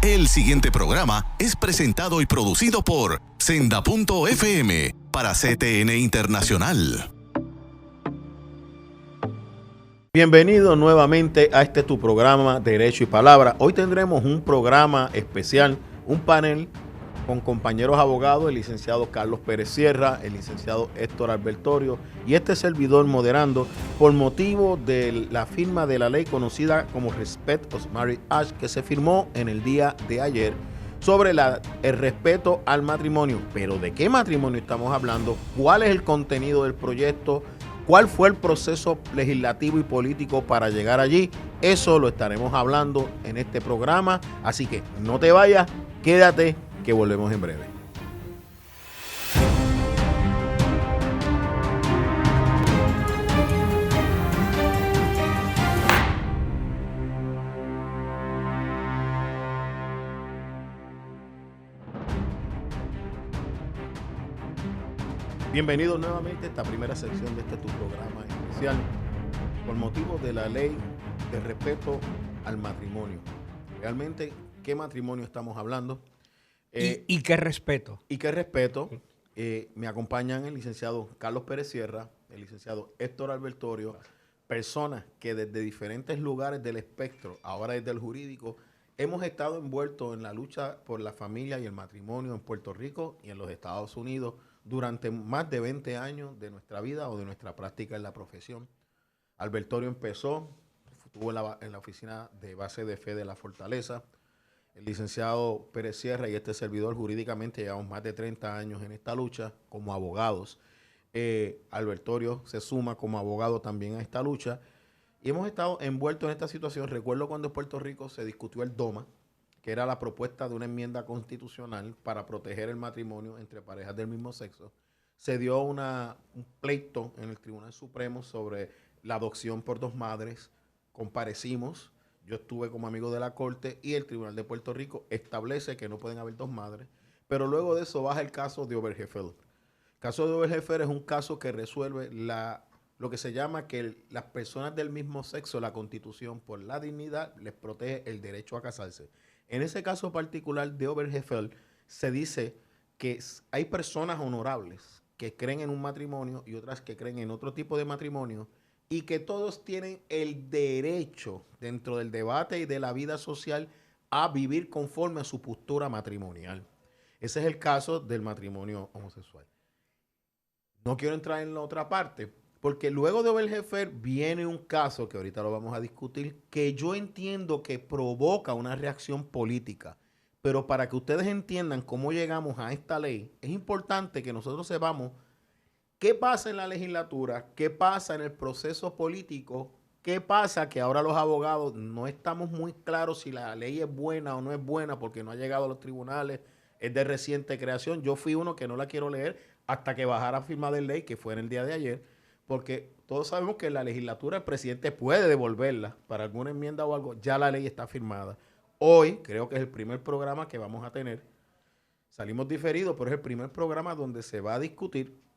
El siguiente programa es presentado y producido por Senda.fm para CTN Internacional. Bienvenido nuevamente a tu programa Derecho y Palabra. Hoy tendremos un programa especial, un panel con compañeros abogados, el licenciado Carlos Pérez Sierra, el licenciado Héctor Albertorio y este servidor moderando por motivo de la firma de la ley conocida como Respect of Marriage Act, que se firmó en el día de ayer sobre el respeto al matrimonio. Pero ¿de qué matrimonio estamos hablando? ¿Cuál es el contenido del proyecto? ¿Cuál fue el proceso legislativo y político para llegar allí? Eso lo estaremos hablando en este programa, así que no te vayas, quédate, que volvemos en breve. Bienvenidos nuevamente a esta primera sección de tu programa especial por motivo de la ley de respeto al matrimonio. Realmente, ¿qué matrimonio estamos hablando? ¿Y qué respeto? ¿Y qué respeto? Me acompañan el licenciado Carlos Pérez Sierra, el licenciado Héctor Albertorio, personas que desde diferentes lugares del espectro, ahora desde el jurídico, hemos estado envueltos en la lucha por la familia y el matrimonio en Puerto Rico y en los Estados Unidos durante más de 20 años de nuestra vida o de nuestra práctica en la profesión. Albertorio estuvo en la oficina de base de fe de la Fortaleza. El licenciado Pérez Sierra y este servidor jurídicamente llevamos más de 30 años en esta lucha como abogados. Albertorio se suma como abogado también a esta lucha y hemos estado envueltos en esta situación. Recuerdo cuando en Puerto Rico se discutió el DOMA, que era la propuesta de una enmienda constitucional para proteger el matrimonio entre parejas del mismo sexo. Se dio un pleito en el Tribunal Supremo sobre la adopción por dos madres. Comparecimos. Yo estuve como amigo de la Corte y el Tribunal de Puerto Rico establece que no pueden haber dos madres, pero luego de eso baja el caso de Obergefell. El caso de Obergefell es un caso que resuelve lo que se llama que las personas del mismo sexo, la Constitución, por la dignidad, les protege el derecho a casarse. En ese caso particular de Obergefell, se dice que hay personas honorables que creen en un matrimonio y otras que creen en otro tipo de matrimonio, y que todos tienen el derecho, dentro del debate y de la vida social, a vivir conforme a su postura matrimonial. Ese es el caso del matrimonio homosexual. No quiero entrar en la otra parte, porque luego de Obergefell viene un caso, que ahorita lo vamos a discutir, que yo entiendo que provoca una reacción política. Pero para que ustedes entiendan cómo llegamos a esta ley, es importante que nosotros sepamos ¿qué pasa en la legislatura? ¿Qué pasa en el proceso político? ¿Qué pasa? Que ahora los abogados no estamos muy claros si la ley es buena o no es buena porque no ha llegado a los tribunales, es de reciente creación. Yo fui uno que no la quiero leer hasta que bajara firma de ley, que fue en el día de ayer, porque todos sabemos que en la legislatura el presidente puede devolverla para alguna enmienda o algo. Ya la ley está firmada. Hoy creo que es el primer programa que vamos a tener. Salimos diferidos, pero es el primer programa donde se va a discutir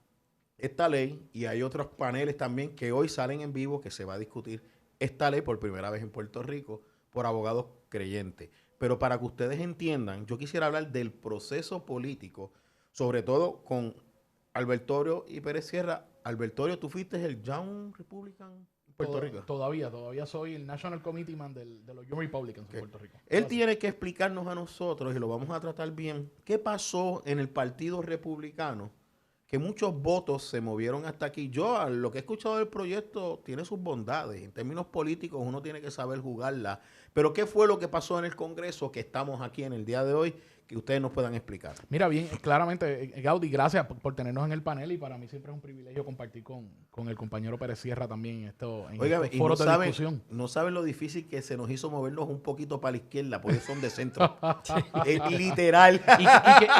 esta ley, y hay otros paneles también que hoy salen en vivo que se va a discutir esta ley por primera vez en Puerto Rico por abogados creyentes. Pero para que ustedes entiendan, yo quisiera hablar del proceso político, sobre todo con Albertorio y Pérez Sierra. Albertorio, tú fuiste el Young Republican en Puerto Rico. Todavía soy el National Committeeman de los Young Republicans en Puerto Rico. Él tiene que explicarnos a nosotros, y lo vamos a tratar bien, qué pasó en el Partido Republicano, que muchos votos se movieron hasta aquí. Yo, a lo que he escuchado del proyecto, tiene sus bondades. En términos políticos, uno tiene que saber jugarla. Pero ¿qué fue lo que pasó en el Congreso que estamos aquí en el día de hoy, que ustedes nos puedan explicar? Mira, bien, claramente, Gaudi, gracias por tenernos en el panel, y para mí siempre es un privilegio compartir con el compañero Pérez Sierra también en estos foros de discusión. No saben lo difícil que se nos hizo movernos un poquito para la izquierda, porque son de centro. Literal.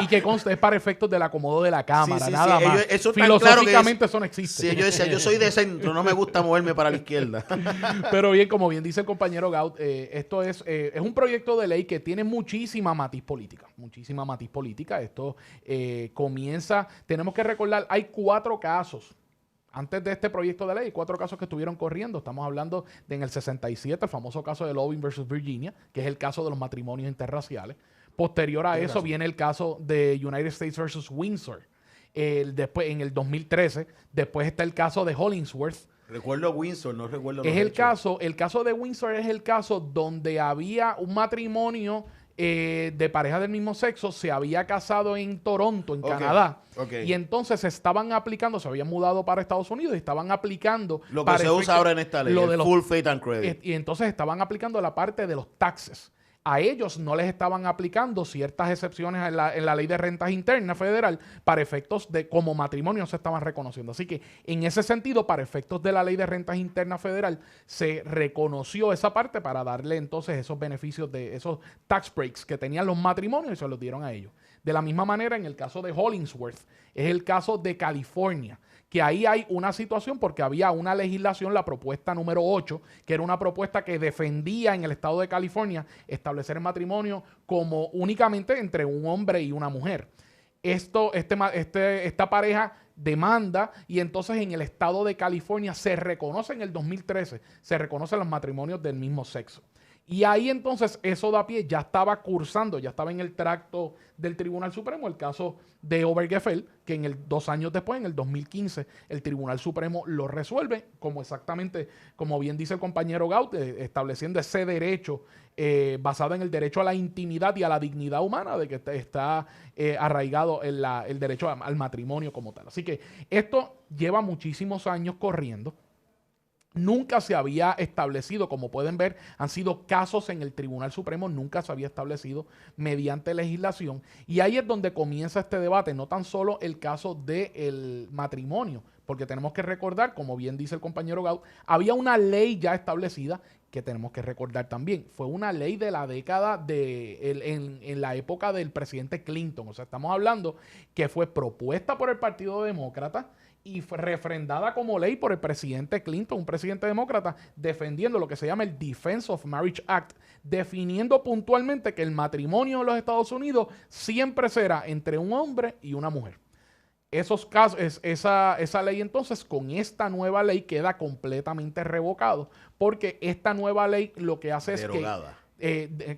Y que conste, es para efectos del acomodo de la Cámara, nada más. Eso filosóficamente claro eso no existe. Sí, yo decía, yo soy de centro, no me gusta moverme para la izquierda. Pero bien, como bien dice el compañero Gaud, esto es un proyecto de ley que tiene muchísima matiz política. Esto comienza, tenemos que recordar, hay cuatro casos antes de este proyecto de ley, 4 casos que estuvieron corriendo. Estamos hablando de en el 67, el famoso caso de Loving versus Virginia, que es el caso de los matrimonios interraciales. Posterior a eso viene el caso de United States versus Windsor. Después, en el 2013, después está el caso de Hollingsworth. Recuerdo Windsor, no recuerdo Es el caso de Windsor es el caso donde había un matrimonio de pareja del mismo sexo, se había casado en Toronto, en Canadá. Y entonces se habían mudado para Estados Unidos y estaban aplicando lo que se usa ahora en esta ley, el full faith and credit. Y entonces estaban aplicando la parte de los taxes. A ellos no les estaban aplicando ciertas excepciones en la ley de rentas internas federal para efectos de como matrimonio se estaban reconociendo. Así que en ese sentido, para efectos de la ley de rentas internas federal, se reconoció esa parte para darle entonces esos beneficios de esos tax breaks que tenían los matrimonios y se los dieron a ellos. De la misma manera, en el caso de Hollingsworth, es el caso de California, que ahí hay una situación porque había una legislación, la propuesta número 8, que era una propuesta que defendía en el estado de California establecer el matrimonio como únicamente entre un hombre y una mujer. Esta pareja demanda y entonces en el estado de California se reconoce en el 2013, se reconocen los matrimonios del mismo sexo. Y ahí entonces eso da pie, ya estaba cursando, ya estaba en el tracto del Tribunal Supremo el caso de Obergefell, que 2 años después, en el 2015, el Tribunal Supremo lo resuelve, como bien dice el compañero Gaut, estableciendo ese derecho basado en el derecho a la intimidad y a la dignidad humana, de que está arraigado en el derecho al matrimonio como tal. Así que esto lleva muchísimos años corriendo. Nunca se había establecido, como pueden ver, han sido casos en el Tribunal Supremo, nunca se había establecido mediante legislación. Y ahí es donde comienza este debate, no tan solo el caso del matrimonio, porque tenemos que recordar, como bien dice el compañero Gaut, había una ley ya establecida que tenemos que recordar también. Fue una ley de la década en la época del presidente Clinton. O sea, estamos hablando que fue propuesta por el Partido Demócrata y fue refrendada como ley por el presidente Clinton, un presidente demócrata, defendiendo lo que se llama el Defense of Marriage Act, definiendo puntualmente que el matrimonio en los Estados Unidos siempre será entre un hombre y una mujer. Esos casos, esa ley entonces con esta nueva ley queda completamente revocado, porque esta nueva ley lo que hace derogada. Es que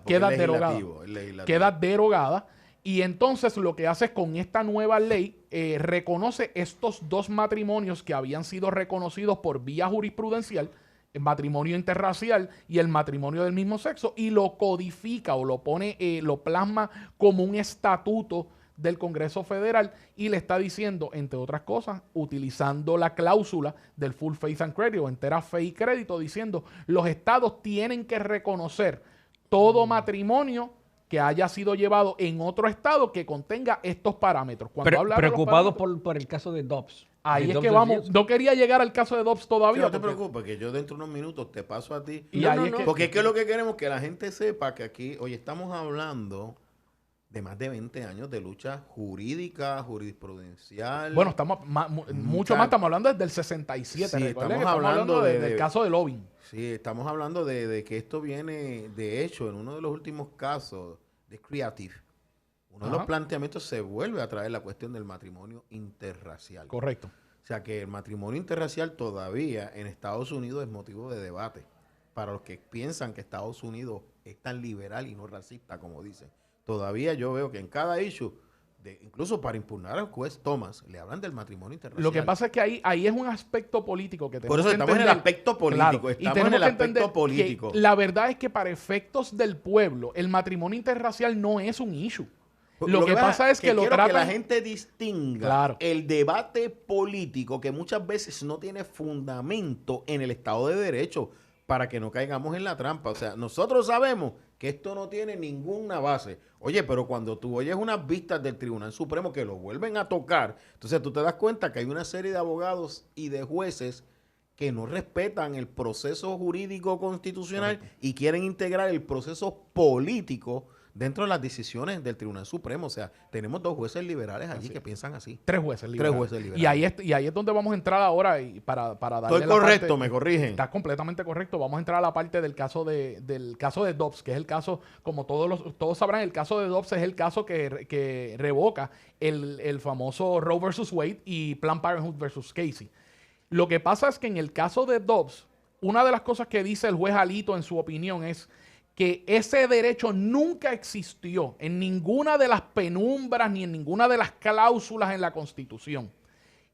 queda derogada. Y entonces lo que hace es con esta nueva ley reconoce estos 2 matrimonios que habían sido reconocidos por vía jurisprudencial, el matrimonio interracial y el matrimonio del mismo sexo, y lo codifica o lo plasma como un estatuto del Congreso Federal y le está diciendo, entre otras cosas, utilizando la cláusula del full faith and credit o entera fe y crédito, diciendo los estados tienen que reconocer todo matrimonio que haya sido llevado en otro estado que contenga estos parámetros. Preocupado por el caso de Dobbs. Ahí es que vamos. No quería llegar al caso de Dobbs todavía. Sí, no te preocupes, que yo dentro de unos minutos te paso a ti. No. Porque es que lo que queremos es que la gente sepa que aquí, hoy estamos hablando de más de 20 años de lucha jurídica, jurisprudencial. Bueno, estamos mucho más, estamos hablando desde el 67. Sí, estamos hablando del caso de Loving. Sí, estamos hablando de que esto viene, de hecho, en uno de los últimos casos de Creative, uno de los planteamientos se vuelve a traer la cuestión del matrimonio interracial. Correcto. O sea que el matrimonio interracial todavía en Estados Unidos es motivo de debate para los que piensan que Estados Unidos es tan liberal y no racista como dicen. Todavía yo veo que en cada issue, incluso para impugnar al juez Thomas, le hablan del matrimonio interracial. Lo que pasa es que ahí es un aspecto político que tenemos que entender. Por eso estamos en el aspecto político. Claro, estamos en el aspecto político. La verdad es que para efectos del pueblo, el matrimonio interracial no es un issue. Lo que pasa es que lo tratan... que la gente distinga el debate político que muchas veces no tiene fundamento en el Estado de Derecho para que no caigamos en la trampa. O sea, nosotros sabemos que esto no tiene ninguna base. Oye, pero cuando tú oyes unas vistas del Tribunal Supremo que lo vuelven a tocar, entonces tú te das cuenta que hay una serie de abogados y de jueces que no respetan el proceso jurídico constitucional y quieren integrar el proceso político dentro de las decisiones del Tribunal Supremo. O sea, tenemos 2 jueces liberales allí que piensan así. 3 jueces liberales. 3 jueces liberales. Y ahí es donde vamos a entrar ahora y para darle Estoy correcto, me corrigen. Estás completamente correcto. Vamos a entrar a la parte del caso de Dobbs, que es el caso, como todos sabrán, el caso de Dobbs es el caso que revoca el famoso Roe versus Wade y Planned Parenthood versus Casey. Lo que pasa es que en el caso de Dobbs, una de las cosas que dice el juez Alito en su opinión es que ese derecho nunca existió en ninguna de las penumbras ni en ninguna de las cláusulas en la Constitución.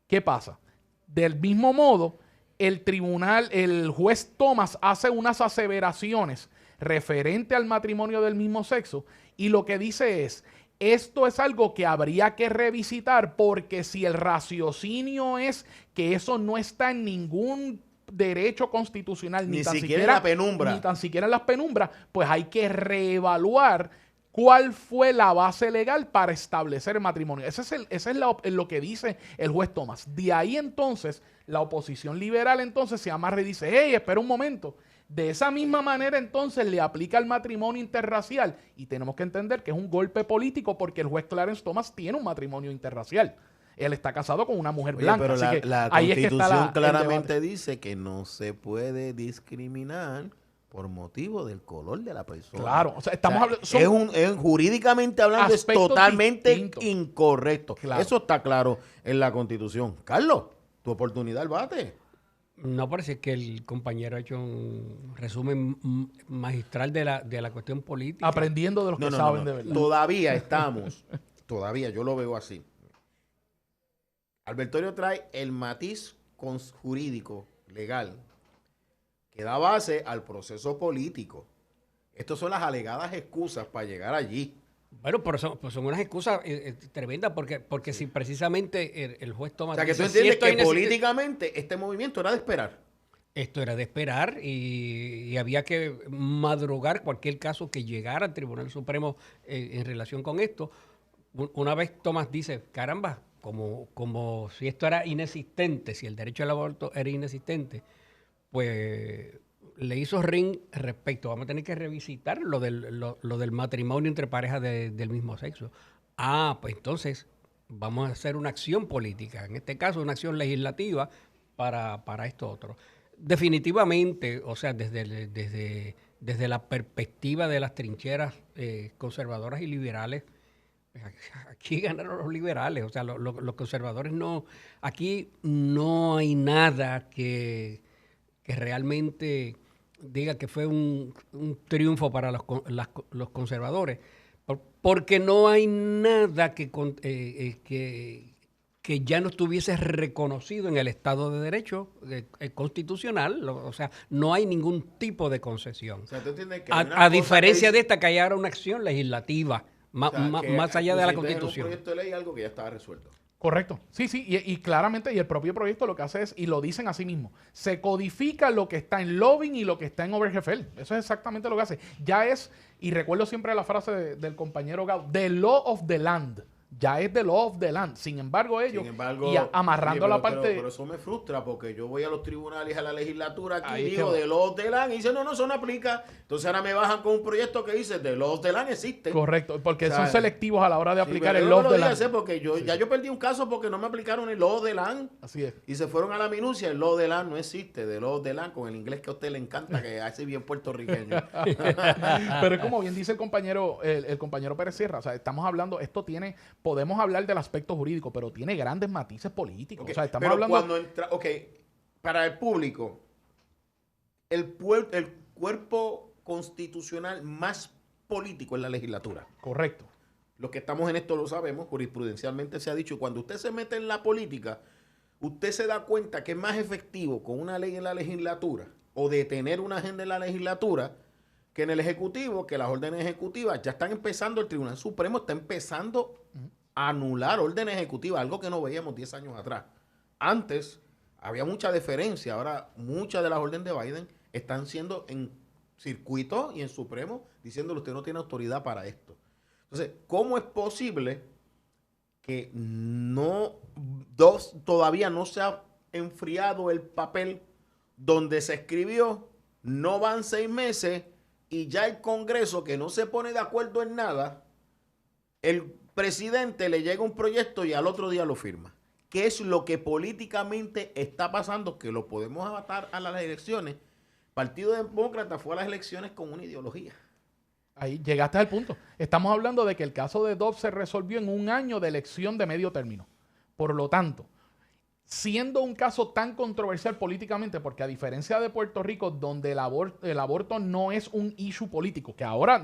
¿Qué pasa? Del mismo modo, el juez Thomas hace unas aseveraciones referente al matrimonio del mismo sexo y lo que dice es, esto es algo que habría que revisitar porque si el raciocinio es que eso no está en ningún derecho constitucional, ni tan siquiera en la penumbra. Ni tan siquiera en las penumbras, pues hay que reevaluar cuál fue la base legal para establecer el matrimonio. Ese es lo que dice el juez Thomas. De ahí entonces, la oposición liberal entonces se amarra y dice, hey, espera un momento. De esa misma manera entonces le aplica el matrimonio interracial y tenemos que entender que es un golpe político porque el juez Clarence Thomas tiene un matrimonio interracial. Él está casado con una mujer blanca. Pero así que la ahí es que Constitución está claramente dice que no se puede discriminar por motivo del color de la persona. Claro, o sea, estamos hablando... Jurídicamente hablando es totalmente distintos. incorrecto. Claro. Eso está claro en la Constitución. Carlos, tu oportunidad al bate. No, parece que el compañero ha hecho un resumen magistral de la cuestión política. Aprendiendo de los que saben de verdad. Todavía yo lo veo así. Albertorio trae el matiz jurídico, legal, que da base al proceso político. Estas son las alegadas excusas para llegar allí. Bueno, pero son unas excusas tremendas porque si precisamente el juez toma... O sea, que tú entiendes que políticamente este movimiento era de esperar. Esto era de esperar y había que madrugar cualquier caso que llegara al Tribunal Supremo en relación con esto. Una vez Thomas dice, caramba, como si esto era inexistente, si el derecho al aborto era inexistente, pues le hizo ring respecto. Vamos a tener que revisitar lo del matrimonio entre parejas del mismo sexo. Pues entonces vamos a hacer una acción política, en este caso una acción legislativa para esto otro. Definitivamente, o sea, desde la perspectiva de las trincheras conservadoras y liberales, aquí ganaron los liberales, o sea, los conservadores no, aquí no hay nada que realmente diga que fue un triunfo para los conservadores, porque no hay nada que ya no estuviese reconocido en el Estado de Derecho constitucional, o sea, no hay ningún tipo de concesión. O sea, ¿tú entiendes que a diferencia de esta, que hay ahora una acción legislativa, más allá de la Constitución. Un proyecto de ley algo que ya estaba resuelto. Correcto. Sí, y claramente, y el propio proyecto lo que hace es, y lo dicen así mismo, se codifica lo que está en Loving y lo que está en Obergefell. Eso es exactamente lo que hace. Ya es, y recuerdo siempre la frase del compañero Gao, the law of the land. Ya es the law of the land. Sin embargo, y amarrando la parte... Pero eso me frustra porque yo voy a los tribunales, a la legislatura aquí y digo the law of the land y dicen, no, eso no aplica. Entonces ahora me bajan con un proyecto que dice the law of the land existe. Correcto, porque son selectivos a la hora de aplicar el law of the land. Porque ya yo perdí un caso porque no me aplicaron el law of the land. Así es. Y se fueron a la minucia, el law of the land no existe. The law of the land con el inglés que a usted le encanta, que hace bien puertorriqueño. Pero es como bien dice el compañero Pérez Sierra, o sea, estamos hablando, podemos hablar del aspecto jurídico, pero tiene grandes matices políticos. Okay, o sea, estamos pero hablando... cuando entra, para el público, el cuerpo constitucional más político es la legislatura. Correcto. Los que estamos en esto lo sabemos, jurisprudencialmente se ha dicho, cuando usted se mete en la política, usted se da cuenta que es más efectivo con una ley en la legislatura o de tener una agenda en la legislatura que en el Ejecutivo, que las órdenes ejecutivas ya están empezando, el Tribunal Supremo está empezando a anular órdenes ejecutivas, algo que no veíamos 10 años atrás. Antes había mucha deferencia, ahora muchas de las órdenes de Biden están siendo en circuito y en Supremo diciéndole usted no tiene autoridad para esto. Entonces, ¿cómo es posible que todavía no se ha enfriado el papel donde se escribió, no van 6 meses y ya el Congreso, que no se pone de acuerdo en nada, el presidente le llega un proyecto y al otro día lo firma. ¿Qué es lo que políticamente está pasando? Que lo podemos atar a las elecciones. Partido Demócrata fue a las elecciones con una ideología. Ahí llegaste al punto. Estamos hablando de que el caso de Dobbs se resolvió en un año de elección de medio término. Por lo tanto, siendo un caso tan controversial políticamente, porque a diferencia de Puerto Rico, donde el aborto no es un issue político, que ahora,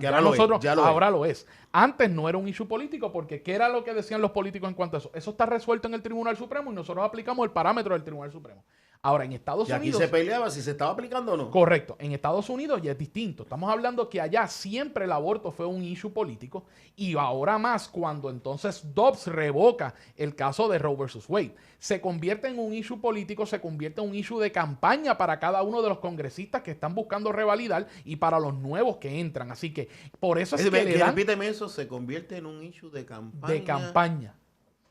lo es. Antes no era un issue político, porque ¿qué era lo que decían los políticos en cuanto a eso? Eso está resuelto en el Tribunal Supremo y nosotros aplicamos el parámetro del Tribunal Supremo. Ahora, en Estados y aquí Unidos... se peleaba si se estaba aplicando o no. Correcto. En Estados Unidos ya es distinto. Estamos hablando que allá siempre el aborto fue un issue político y ahora más cuando entonces Dobbs revoca el caso de Roe versus Wade. Se convierte en un issue político, se convierte en un issue de campaña para cada uno de los congresistas que están buscando revalidar y para los nuevos que entran. Así que por eso es que le dan... Repíteme eso, se convierte en un issue de campaña. De campaña.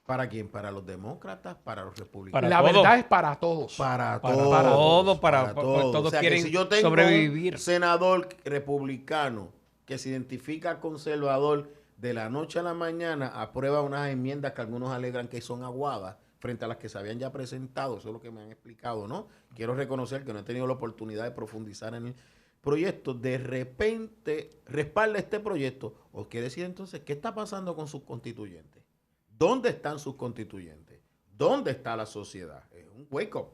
¿Para quién? ¿Para los demócratas? ¿Para los republicanos? La verdad es para todos. Para todos. Todos. O sea, quieren que si yo tengo sobrevivir. un senador republicano que se identifica conservador, de la noche a la mañana aprueba unas enmiendas que algunos alegran que son aguadas frente a las que se habían ya presentado. Eso es lo que me han explicado, ¿no? Quiero reconocer que no he tenido la oportunidad de profundizar en el proyecto. De repente respalda este proyecto. ¿O quiere decir entonces qué está pasando con sus constituyentes? ¿Dónde están sus constituyentes? ¿Dónde está la sociedad? Es un wake up.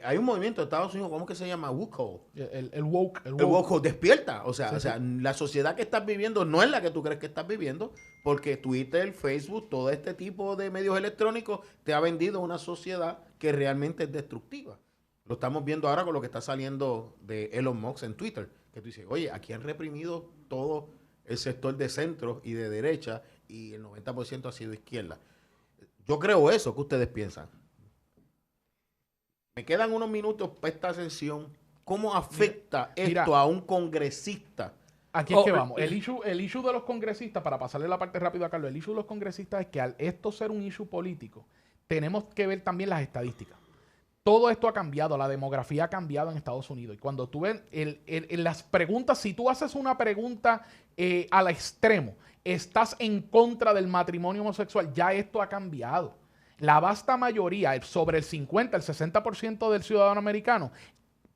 Hay un movimiento de Estados Unidos, ¿cómo que se llama? Woke. El woke. El woke despierta. O sea, la sociedad que estás viviendo no es la que tú crees que estás viviendo, porque Twitter, Facebook, todo este tipo de medios electrónicos te ha vendido una sociedad que realmente es destructiva. Lo estamos viendo ahora con lo que está saliendo de Elon Musk en Twitter, que tú dices, oye, aquí han reprimido todo el sector de centro y de derecha y el 90% ha sido izquierda. Yo creo eso. ¿Qué ustedes piensan? Me quedan unos minutos para esta sesión. ¿Cómo afecta esto a un congresista? Aquí es que vamos. El issue de los congresistas, para pasarle la parte rápida a Carlos, el issue de los congresistas es que al esto ser un issue político, tenemos que ver también las estadísticas. Todo esto ha cambiado, la demografía ha cambiado en Estados Unidos. Y cuando tú ves las preguntas, si tú haces una pregunta al extremo, estás en contra del matrimonio homosexual, ya esto ha cambiado. La vasta mayoría, sobre el 50, el 60% del ciudadano americano,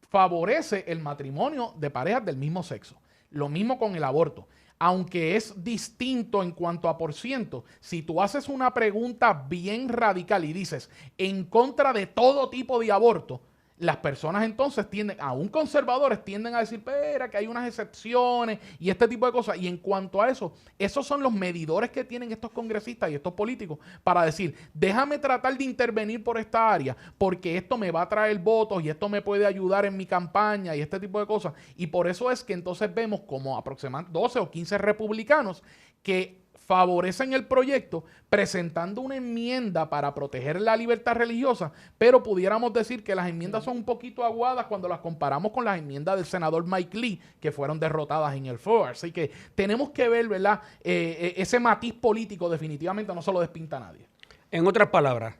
favorece el matrimonio de parejas del mismo sexo. Lo mismo con el aborto. Aunque es distinto en cuanto a por ciento, si tú haces una pregunta bien radical y dices en contra de todo tipo de aborto, las personas entonces tienden, aún conservadores, tienden a decir, espera, que hay unas excepciones y este tipo de cosas. Y en cuanto a eso, esos son los medidores que tienen estos congresistas y estos políticos para decir, déjame tratar de intervenir por esta área porque esto me va a traer votos y esto me puede ayudar en mi campaña y este tipo de cosas. Y por eso es que entonces vemos como aproximadamente 12 o 15 republicanos que favorecen el proyecto presentando una enmienda para proteger la libertad religiosa, pero pudiéramos decir que las enmiendas son un poquito aguadas cuando las comparamos con las enmiendas del senador Mike Lee, que fueron derrotadas en el floor. Así que tenemos que ver, ¿verdad? Ese matiz político definitivamente no se lo despinta a nadie. En otras palabras,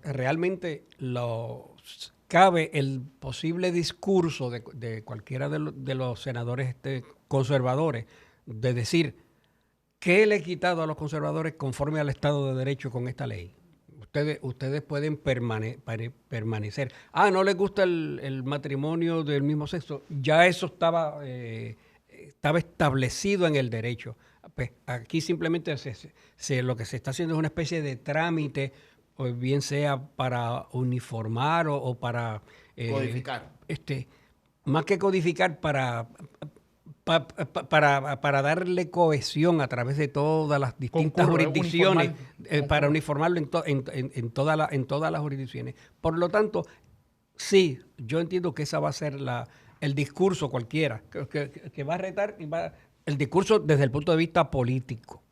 realmente cabe el posible discurso de cualquiera de los senadores conservadores de decir, ¿qué le he quitado a los conservadores conforme al Estado de Derecho con esta ley? Ustedes pueden permanecer. No les gusta el matrimonio del mismo sexo. Ya eso estaba establecido en el derecho. Pues aquí simplemente lo que se está haciendo es una especie de trámite, o bien sea para uniformar o para... codificar. Más que codificar, para darle cohesión a través de todas las distintas jurisdicciones, para uniformarlo en todas las jurisdicciones. Por lo tanto, sí, yo entiendo que esa va a ser el discurso cualquiera, que va a retar, el discurso desde el punto de vista político.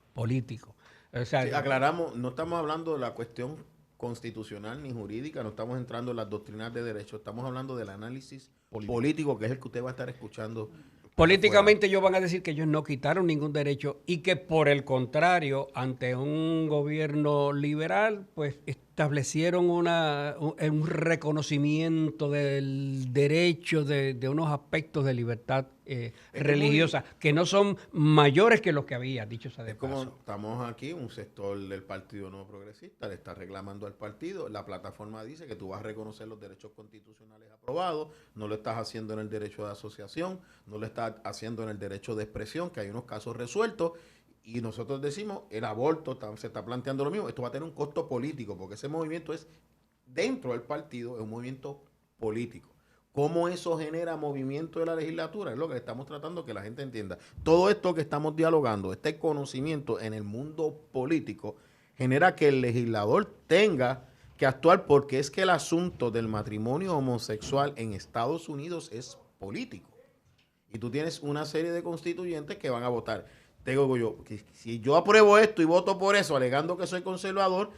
O sea, sí, aclaramos, no estamos hablando de la cuestión constitucional ni jurídica, no estamos entrando en las doctrinas de derecho, estamos hablando del análisis político, que es el que usted va a estar escuchando. Políticamente ellos van a decir que ellos no quitaron ningún derecho y que por el contrario, ante un gobierno liberal, pues establecieron un reconocimiento del derecho de unos aspectos de libertad religiosa que no son mayores que los que había, dicho sea de Es como paso. estamos aquí, un sector del Partido Nuevo Progresista le está reclamando al partido. La plataforma dice que tú vas a reconocer los derechos constitucionales aprobados, no lo estás haciendo en el derecho de asociación, no lo estás haciendo en el derecho de expresión, que hay unos casos resueltos. Y nosotros decimos, el aborto se está planteando lo mismo. Esto va a tener un costo político, porque ese movimiento es dentro del partido, es un movimiento político. ¿Cómo eso genera movimiento de la legislatura? Es lo que estamos tratando que la gente entienda. Todo esto que estamos dialogando, este conocimiento en el mundo político, genera que el legislador tenga que actuar, porque es que el asunto del matrimonio homosexual en Estados Unidos es político. Y tú tienes una serie de constituyentes que van a votar. Te digo yo, que si yo apruebo esto y voto por eso, alegando que soy conservador,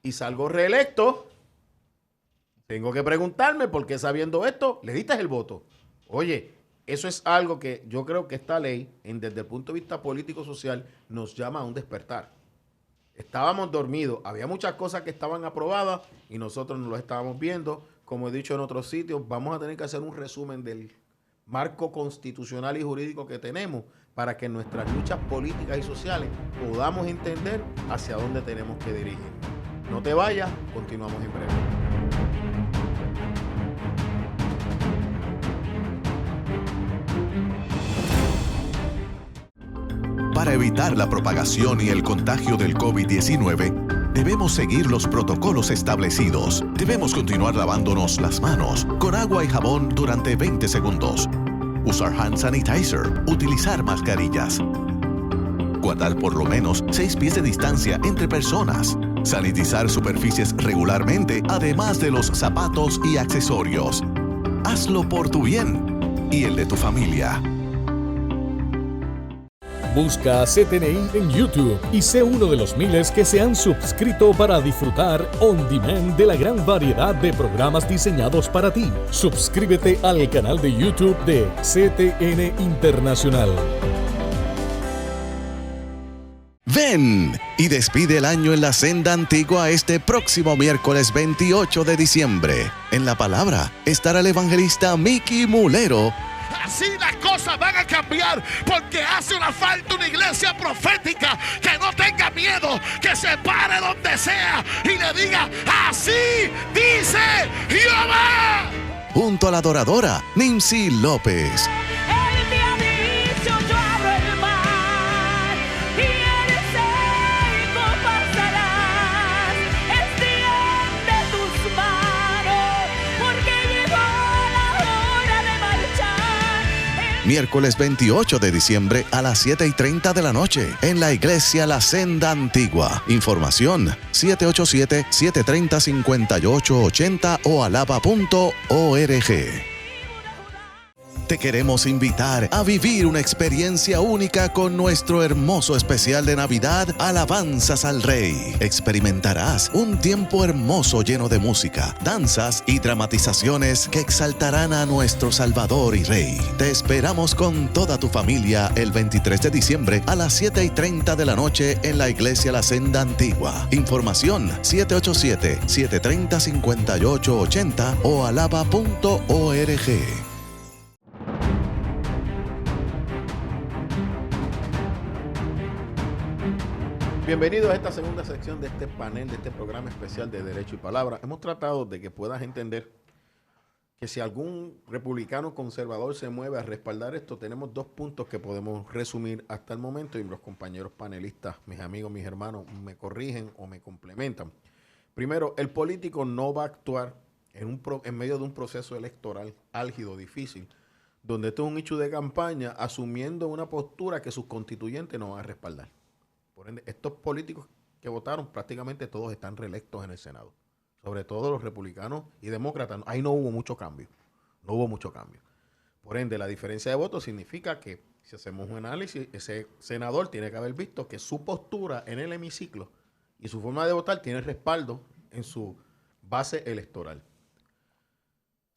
y salgo reelecto, tengo que preguntarme por qué, sabiendo esto, le diste el voto. Oye, eso es algo que yo creo que esta ley, desde el punto de vista político-social, nos llama a un despertar. Estábamos dormidos, había muchas cosas que estaban aprobadas y nosotros no lo estábamos viendo. Como he dicho en otros sitios, vamos a tener que hacer un resumen del marco constitucional y jurídico que tenemos para que en nuestras luchas políticas y sociales podamos entender hacia dónde tenemos que dirigir. No te vayas, continuamos en breve. Para evitar la propagación y el contagio del COVID-19, debemos seguir los protocolos establecidos. Debemos continuar lavándonos las manos con agua y jabón durante 20 segundos. Usar hand sanitizer, utilizar mascarillas. Guardar por lo menos 6 pies de distancia entre personas. Sanitizar superficies regularmente, además de los zapatos y accesorios. Hazlo por tu bien y el de tu familia. Busca CTNI en YouTube y sé uno de los miles que se han suscrito para disfrutar on demand de la gran variedad de programas diseñados para ti. Suscríbete al canal de YouTube de CTN Internacional. Ven y despide el año en la senda antigua este próximo miércoles 28 de diciembre. En la palabra estará el evangelista Mickey Mulero. Así las cosas van a cambiar, porque hace una falta una iglesia profética que no tenga miedo, que se pare donde sea y le diga: así dice Jehová. Junto a la adoradora Nimsi López. Él te ha dicho: yo abro el mar y eres seco pasarás. Extiende tus manos, porque llegó la hora de marchar. Miércoles 28 de diciembre a las 7:30 de la noche en la iglesia La Senda Antigua. Información 787-730-5880 o alaba.org. Te queremos invitar a vivir una experiencia única con nuestro hermoso especial de Navidad, Alabanzas al Rey. Experimentarás un tiempo hermoso lleno de música, danzas y dramatizaciones que exaltarán a nuestro Salvador y Rey. Te esperamos con toda tu familia el 23 de diciembre a las 7:30 de la noche en la iglesia La Senda Antigua. Información 787-730-5880 o alaba.org. Bienvenidos a esta segunda sección de este panel, de este programa especial de Derecho y Palabra. Hemos tratado de que puedas entender que si algún republicano conservador se mueve a respaldar esto, tenemos 2 puntos que podemos resumir hasta el momento y los compañeros panelistas, mis amigos, mis hermanos, me corrigen o me complementan. Primero, el político no va a actuar en medio de un proceso electoral álgido, difícil, donde esto es un hecho de campaña, asumiendo una postura que sus constituyentes no van a respaldar. Por ende, estos políticos que votaron, prácticamente todos están reelectos en el Senado. Sobre todo los republicanos y demócratas. Ahí no hubo mucho cambio. No hubo mucho cambio. Por ende, la diferencia de votos significa que, si hacemos un análisis, ese senador tiene que haber visto que su postura en el hemiciclo y su forma de votar tiene respaldo en su base electoral.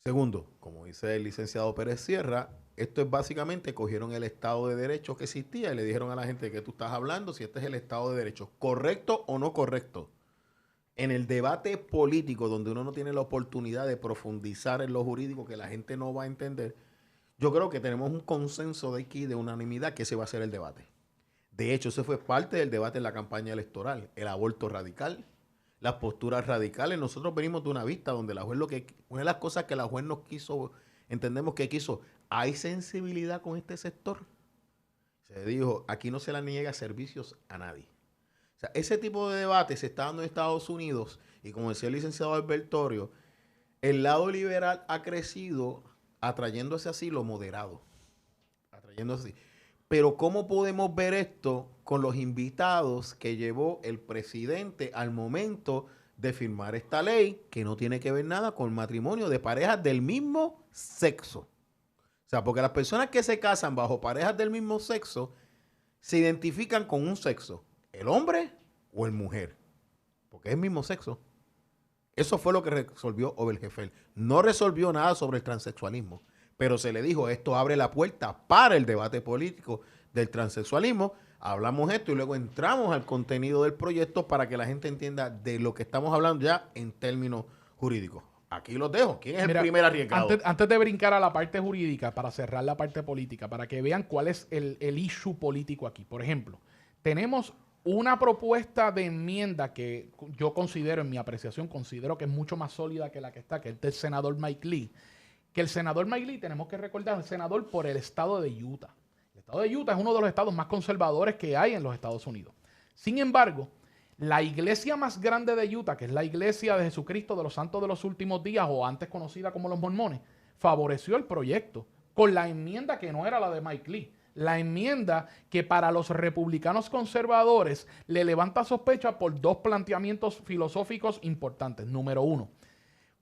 Segundo, como dice el licenciado Pérez Sierra, esto es básicamente, cogieron el Estado de Derecho que existía y le dijeron a la gente: que tú estás hablando, si este es el Estado de Derecho, ¿correcto o no correcto? en el debate político, donde uno no tiene la oportunidad de profundizar en lo jurídico que la gente no va a entender, yo creo que tenemos un consenso de aquí, de unanimidad, que ese va a ser el debate. De hecho, ese fue parte del debate en la campaña electoral. El aborto radical, las posturas radicales. Nosotros venimos de una vista donde la juez una de las cosas que la juez nos quiso, entendemos que quiso, ¿hay sensibilidad con este sector? Se dijo, aquí no se le niega servicios a nadie. O sea, ese tipo de debate se está dando en Estados Unidos y como decía el licenciado Albertorio, el lado liberal ha crecido atrayéndose así lo moderado. Atrayéndose así. Pero ¿cómo podemos ver esto con los invitados que llevó el presidente al momento de firmar esta ley que no tiene que ver nada con el matrimonio de parejas del mismo sexo? O sea, porque las personas que se casan bajo parejas del mismo sexo se identifican con un sexo, el hombre o el mujer, porque es el mismo sexo. Eso fue lo que resolvió Obergefell. No resolvió nada sobre el transexualismo, pero se le dijo, esto abre la puerta para el debate político del transexualismo. Hablamos esto y luego entramos al contenido del proyecto para que la gente entienda de lo que estamos hablando ya en términos jurídicos. Aquí los dejo. ¿Quién es el primer arriesgado? Antes de brincar a la parte jurídica, para cerrar la parte política, para que vean cuál es el issue político aquí. Por ejemplo, tenemos una propuesta de enmienda que yo considero, en mi apreciación, considero que es mucho más sólida que la que está, que es del senador Mike Lee. Que el senador Mike Lee, tenemos que recordar, es senador por el estado de Utah. El estado de Utah es uno de los estados más conservadores que hay en los Estados Unidos. Sin embargo, la iglesia más grande de Utah, que es la iglesia de Jesucristo de los Santos de los Últimos Días, o antes conocida como los mormones, favoreció el proyecto con la enmienda que no era la de Mike Lee. La enmienda que para los republicanos conservadores le levanta sospecha por dos planteamientos filosóficos importantes. Número uno,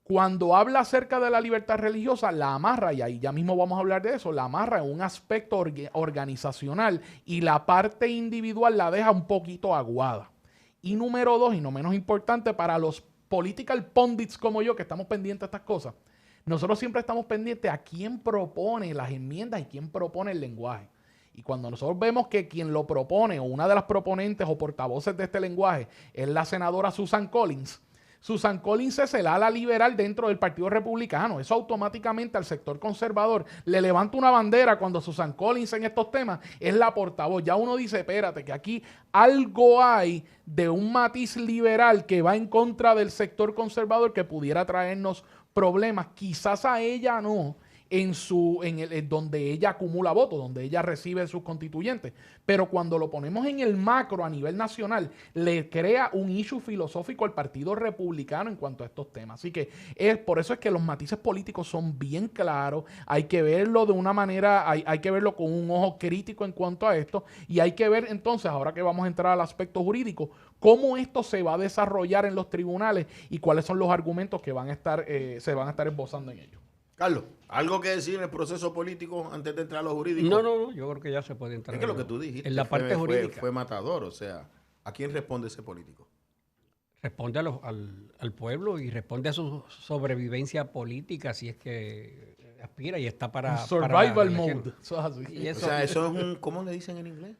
cuando habla acerca de la libertad religiosa, la amarra, y ahí ya mismo vamos a hablar de eso, la amarra en un aspecto organizacional y la parte individual la deja un poquito aguada. Y número dos, y no menos importante, para los political pundits como yo, que estamos pendientes de estas cosas, nosotros siempre estamos pendientes a quién propone las enmiendas y quién propone el lenguaje. Y cuando nosotros vemos que quien lo propone, o una de las proponentes o portavoces de este lenguaje, es la senadora Susan Collins, Susan Collins es el ala liberal dentro del Partido Republicano. Eso automáticamente al sector conservador le levanta una bandera cuando Susan Collins en estos temas es la portavoz. Ya uno dice, espérate, que aquí algo hay de un matiz liberal que va en contra del sector conservador que pudiera traernos problemas. Quizás a ella no, donde ella acumula votos, donde ella recibe sus constituyentes. Pero cuando lo ponemos en el macro a nivel nacional, le crea un issue filosófico al Partido Republicano en cuanto a estos temas. Así que por eso es que los matices políticos son bien claros. Hay que verlo de una manera, hay que verlo con un ojo crítico en cuanto a esto. Y hay que ver entonces, ahora que vamos a entrar al aspecto jurídico, cómo esto se va a desarrollar en los tribunales y cuáles son los argumentos que se van a estar esbozando en ellos. Carlos, ¿algo que decir en el proceso político antes de entrar a lo jurídico? No, yo creo que ya se puede entrar. Es que lo que tú dijiste en la parte jurídica fue matador, o sea, ¿a quién responde ese político? Responde al pueblo y responde a su sobrevivencia política si es que aspira y está para... Survival mode. Eso es un... ¿Cómo le dicen en inglés?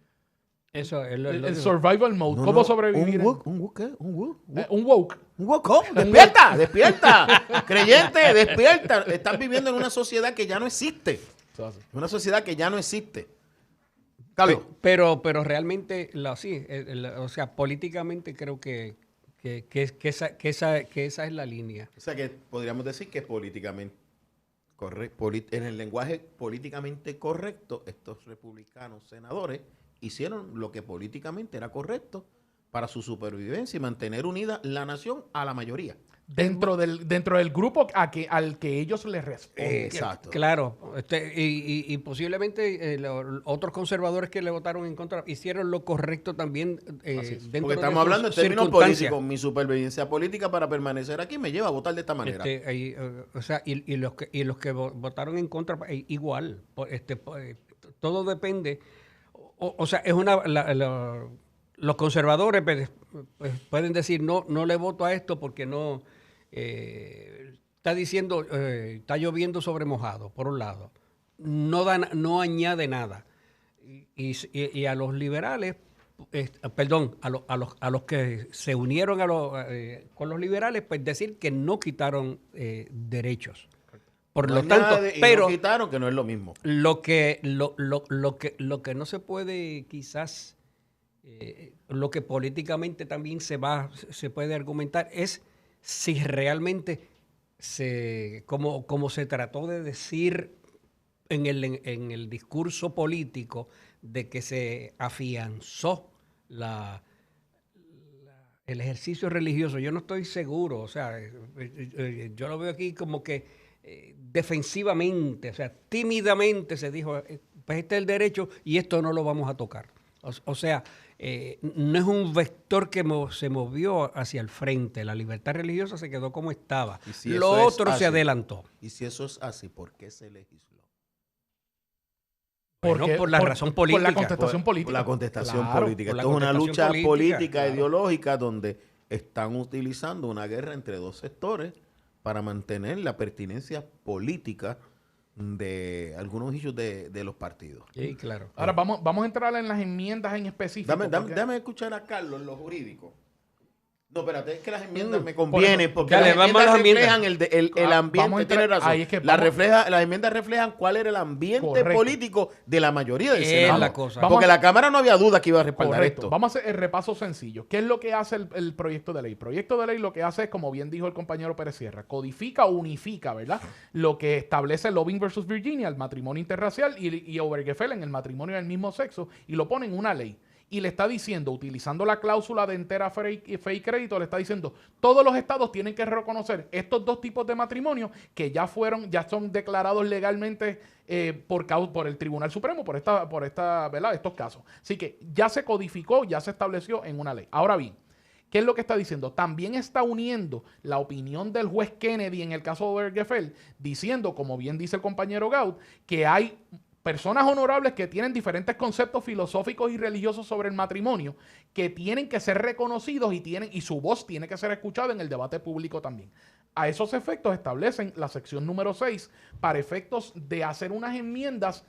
Eso es el survival mode. ¿Cómo sobrevivir? ¿Un woke? Un woke. ¿Cómo? ¡Despierta! Creyente, despierta. Estás viviendo en una sociedad que ya no existe. Una sociedad que ya no existe. Carlos. Pero realmente, o sea, políticamente creo que esa es la línea. O sea, que podríamos decir que políticamente en el lenguaje políticamente correcto, estos republicanos senadores hicieron lo que políticamente era correcto para su supervivencia y mantener unida la nación a la mayoría. Dentro del grupo al que ellos les responden. Exacto. Claro. Y posiblemente otros conservadores que le votaron en contra hicieron lo correcto también. Dentro porque estamos hablando en términos políticos. Mi supervivencia política para permanecer aquí me lleva a votar de esta manera. O sea, y los que votaron en contra, igual. Todo depende. O sea, es los conservadores pues, pueden decir no le voto a esto porque no está diciendo está lloviendo sobre mojado, por un lado. No añade nada. Y a los liberales perdón, a los que se unieron con los liberales, pues decir que no quitaron derechos. Por lo tanto, pero no quitaron, que no es lo mismo. lo que no se puede quizás, lo que políticamente también se puede argumentar es si realmente como se trató de decir en el discurso político de que se afianzó el ejercicio religioso. Yo no estoy seguro, o sea, yo lo veo aquí como que defensivamente, o sea, tímidamente se dijo, pues este es el derecho y esto no lo vamos a tocar. O sea, no es un vector que se movió hacia el frente. La libertad religiosa se quedó como estaba. Si lo otro se adelantó. Y si eso es así, ¿por qué se legisló? Bueno, por la razón política. Por la contestación política. Por la contestación Claro, política. por la Esto es una contestación lucha política, política ideológica donde están utilizando una guerra entre dos sectores para mantener la pertinencia política de algunos issues de los partidos. Sí, claro. Ahora vamos a entrar en las enmiendas en específico. Dame escuchar a Carlos en lo jurídico. No, espérate, es que las enmiendas me convienen porque Dale, las vamos a las enmiendas enmiendas. reflejan el ambiente. Vamos a entrar- Tiene razón. ahí es que Las enmiendas reflejan cuál era el ambiente Correcto. político de la mayoría del Es Senado. la cosa. Vamos Porque a- la Cámara no había duda que iba a respaldar Correcto. esto. Vamos a hacer el repaso sencillo. ¿Qué es lo que hace el proyecto de ley? El proyecto de ley lo que hace es, como bien dijo el compañero Pérez Sierra, codifica o unifica, ¿verdad? Lo que establece Loving versus Virginia, el matrimonio interracial, y Obergefell, el matrimonio del mismo sexo, y lo pone en una ley. Y le está diciendo, utilizando la cláusula de entera fe y crédito, le está diciendo, todos los estados tienen que reconocer estos dos tipos de matrimonio que ya son declarados legalmente por el Tribunal Supremo, por esta, ¿verdad? Estos casos. Así que ya se codificó, ya se estableció en una ley. Ahora bien, ¿qué es lo que está diciendo? También está uniendo la opinión del juez Kennedy en el caso de Obergefell, diciendo, como bien dice el compañero Gaud, que hay personas honorables que tienen diferentes conceptos filosóficos y religiosos sobre el matrimonio que tienen que ser reconocidos y su voz tiene que ser escuchada en el debate público también. A esos efectos establecen la sección número 6 para efectos de hacer unas enmiendas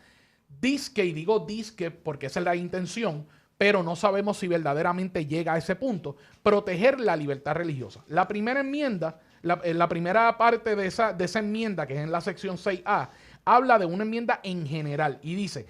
disque, y digo disque porque esa es la intención, pero no sabemos si verdaderamente llega a ese punto, proteger la libertad religiosa. La primera enmienda, la primera parte de esa enmienda, que es en la sección 6A, habla de una enmienda en general y dice,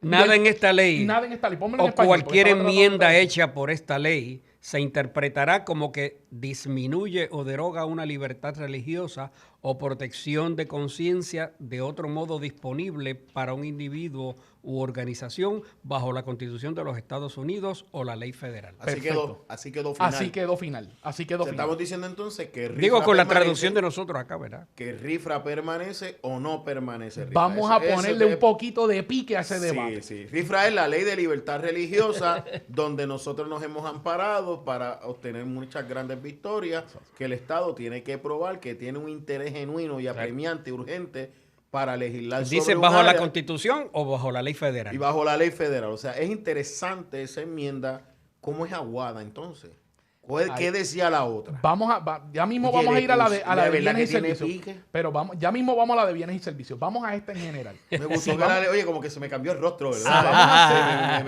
Nada en esta ley nada en esta ley, pónmelo en o español, porque cualquier estaba tratando enmienda de- hecha por esta ley se interpretará como que disminuye o deroga una libertad religiosa o protección de conciencia de otro modo disponible para un individuo u organización bajo la Constitución de los Estados Unidos o la ley federal. Así Perfecto. quedó final. Así quedó final. Estamos diciendo entonces que Digo con la permanece, traducción de nosotros acá, ¿verdad? que RIFRA permanece o no permanece RIFRA. Vamos a ponerle un poquito de pique a ese debate. Sí. RIFRA es la ley de libertad religiosa donde nosotros nos hemos amparado para obtener muchas grandes victorias que el Estado tiene que probar que tiene un interés genuino y apremiante y urgente para legislar Dice sobre un bajo la área Constitución o bajo la ley federal. y bajo la ley federal. O sea, es interesante esa enmienda, cómo es aguada entonces. ¿Qué decía la otra? Ya mismo Tiene vamos a ir a la de de verdad bienes y que tiene servicios. pique. Pero ya mismo vamos a la de bienes y servicios. Vamos a esta en general. Me gustó Sí, que vamos- oye, como que se me cambió el rostro, ¿verdad? Sí, vamos a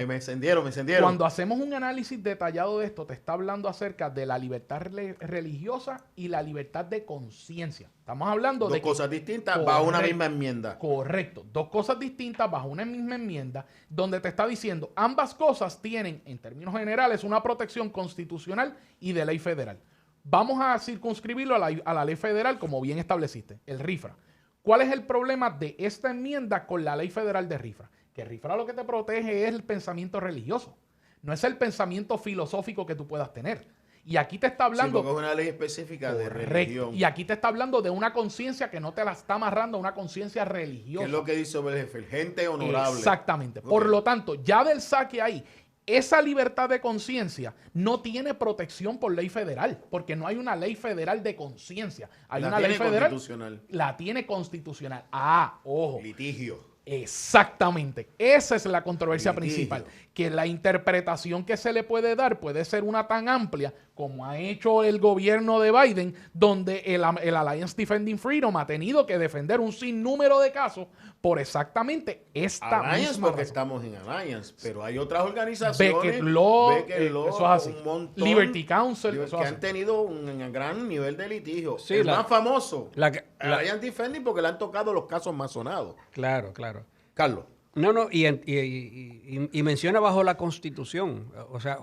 me encendieron. Cuando hacemos un análisis detallado de esto, te está hablando acerca de la libertad religiosa y la libertad de conciencia. Estamos hablando Dos de que- cosas distintas bajo una Correcto. misma enmienda. Correcto. Dos cosas distintas bajo una misma enmienda donde te está diciendo ambas cosas tienen, en términos generales, una protección constitucional y de ley federal. Vamos a circunscribirlo a la ley federal como bien estableciste, el RIFRA. ¿Cuál es el problema de esta enmienda con la ley federal de RIFRA? Que RIFRA lo que te protege es el pensamiento religioso. No es el pensamiento filosófico que tú puedas tener. Y aquí te está Sí, hablando... porque es una ley específica de Correcto. religión. Y aquí te está hablando de una conciencia que no te la está amarrando a una conciencia Que religiosa. es lo que dice Obergefell, gente honorable. Exactamente. Ok. Por lo tanto, ya del saque ahí, esa libertad de conciencia no tiene protección por ley federal, porque no hay una ley federal de conciencia. Hay La una ley tiene federal. constitucional. La tiene constitucional. Ah, ojo. Litigio. Exactamente. Esa es la controversia Litigio. principal. Que la interpretación que se le puede dar puede ser una tan amplia como ha hecho el gobierno de Biden, donde el Alliance Defending Freedom ha tenido que defender un sinnúmero de casos por exactamente esta Alliance misma porque razón. estamos en Alliance, pero hay otras organizaciones, Beckett Law, Law, eso es así. un montón, Liberty Council, eso que es así. han tenido un gran nivel de litigio. Sí, el la- más famoso, la- Alliance Defending, porque le han tocado los casos más sonados. Claro, claro. Carlos. No, no, y menciona bajo la Constitución, o sea,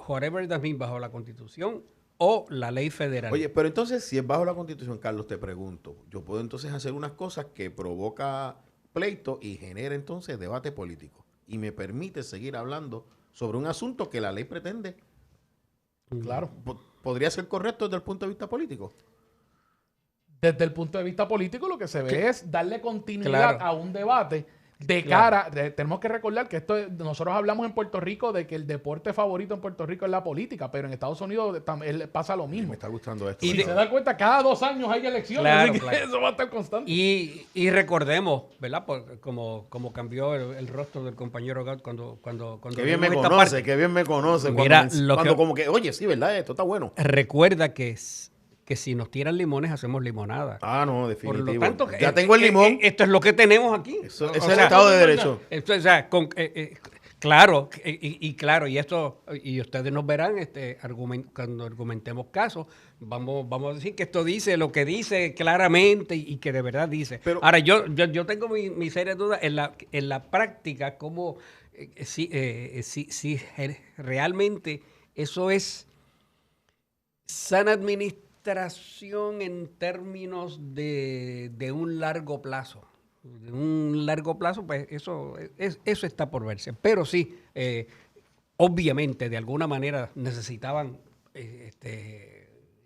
whatever that means, bajo la Constitución o la ley federal. Oye, pero entonces, si es bajo la Constitución, Carlos, te pregunto, yo puedo entonces hacer unas cosas que provoca pleito y genera entonces debate político y me permite seguir hablando sobre un asunto que la ley pretende. Claro. ¿Podría ser correcto desde el punto de vista político? Desde el punto de vista político, lo que se ve es darle continuidad Claro. a un debate de Claro. cara. Tenemos que recordar que nosotros hablamos en Puerto Rico de que el deporte favorito en Puerto Rico es la política, pero en Estados Unidos pasa lo mismo. Me está gustando esto. Y Si de- se da cuenta, cada 2 años hay elecciones, Claro, así que claro. eso va a estar constante. Y recordemos, ¿verdad? Como cambió el rostro del compañero Gaut cuando Qué bien me vimos esta conoce, parte. qué bien me conoce. Mira, cuando, lo que- como que, oye, sí, ¿verdad? Esto está bueno. Recuerda que si nos tiran limones, hacemos limonada. Ah, no, Por definitivo. lo tanto, Ya tengo el limón. esto es lo que tenemos aquí. Eso, O ese es sea, el Estado de Derecho. esto, o sea, claro, claro, y esto, y ustedes nos verán cuando argumentemos casos, vamos a decir que esto dice lo que dice claramente y que de verdad dice. Pero- Ahora, yo tengo mi serias dudas en la práctica, cómo si realmente eso es sana administración en términos de un largo plazo. De un largo plazo, pues eso está por verse. Pero sí, obviamente, de alguna manera necesitaban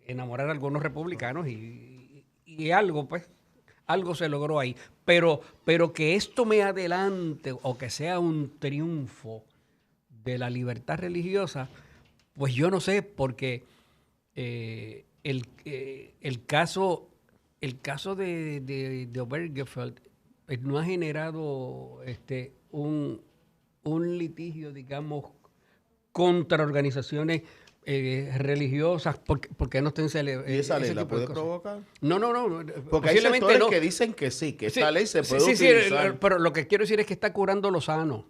enamorar a algunos republicanos y algo, pues, algo se logró ahí. Pero que esto me adelante o que sea un triunfo de la libertad religiosa, pues yo no sé, porque el caso de Obergefell no ha generado un litigio, digamos, contra organizaciones religiosas porque no estén celebrando. ¿Y esa ley la puede provocar? No. Porque hay posiblemente sectores no. que dicen que sí, que Sí, esta ley se puede sí, utilizar. pero lo que quiero decir es que está curando lo sano.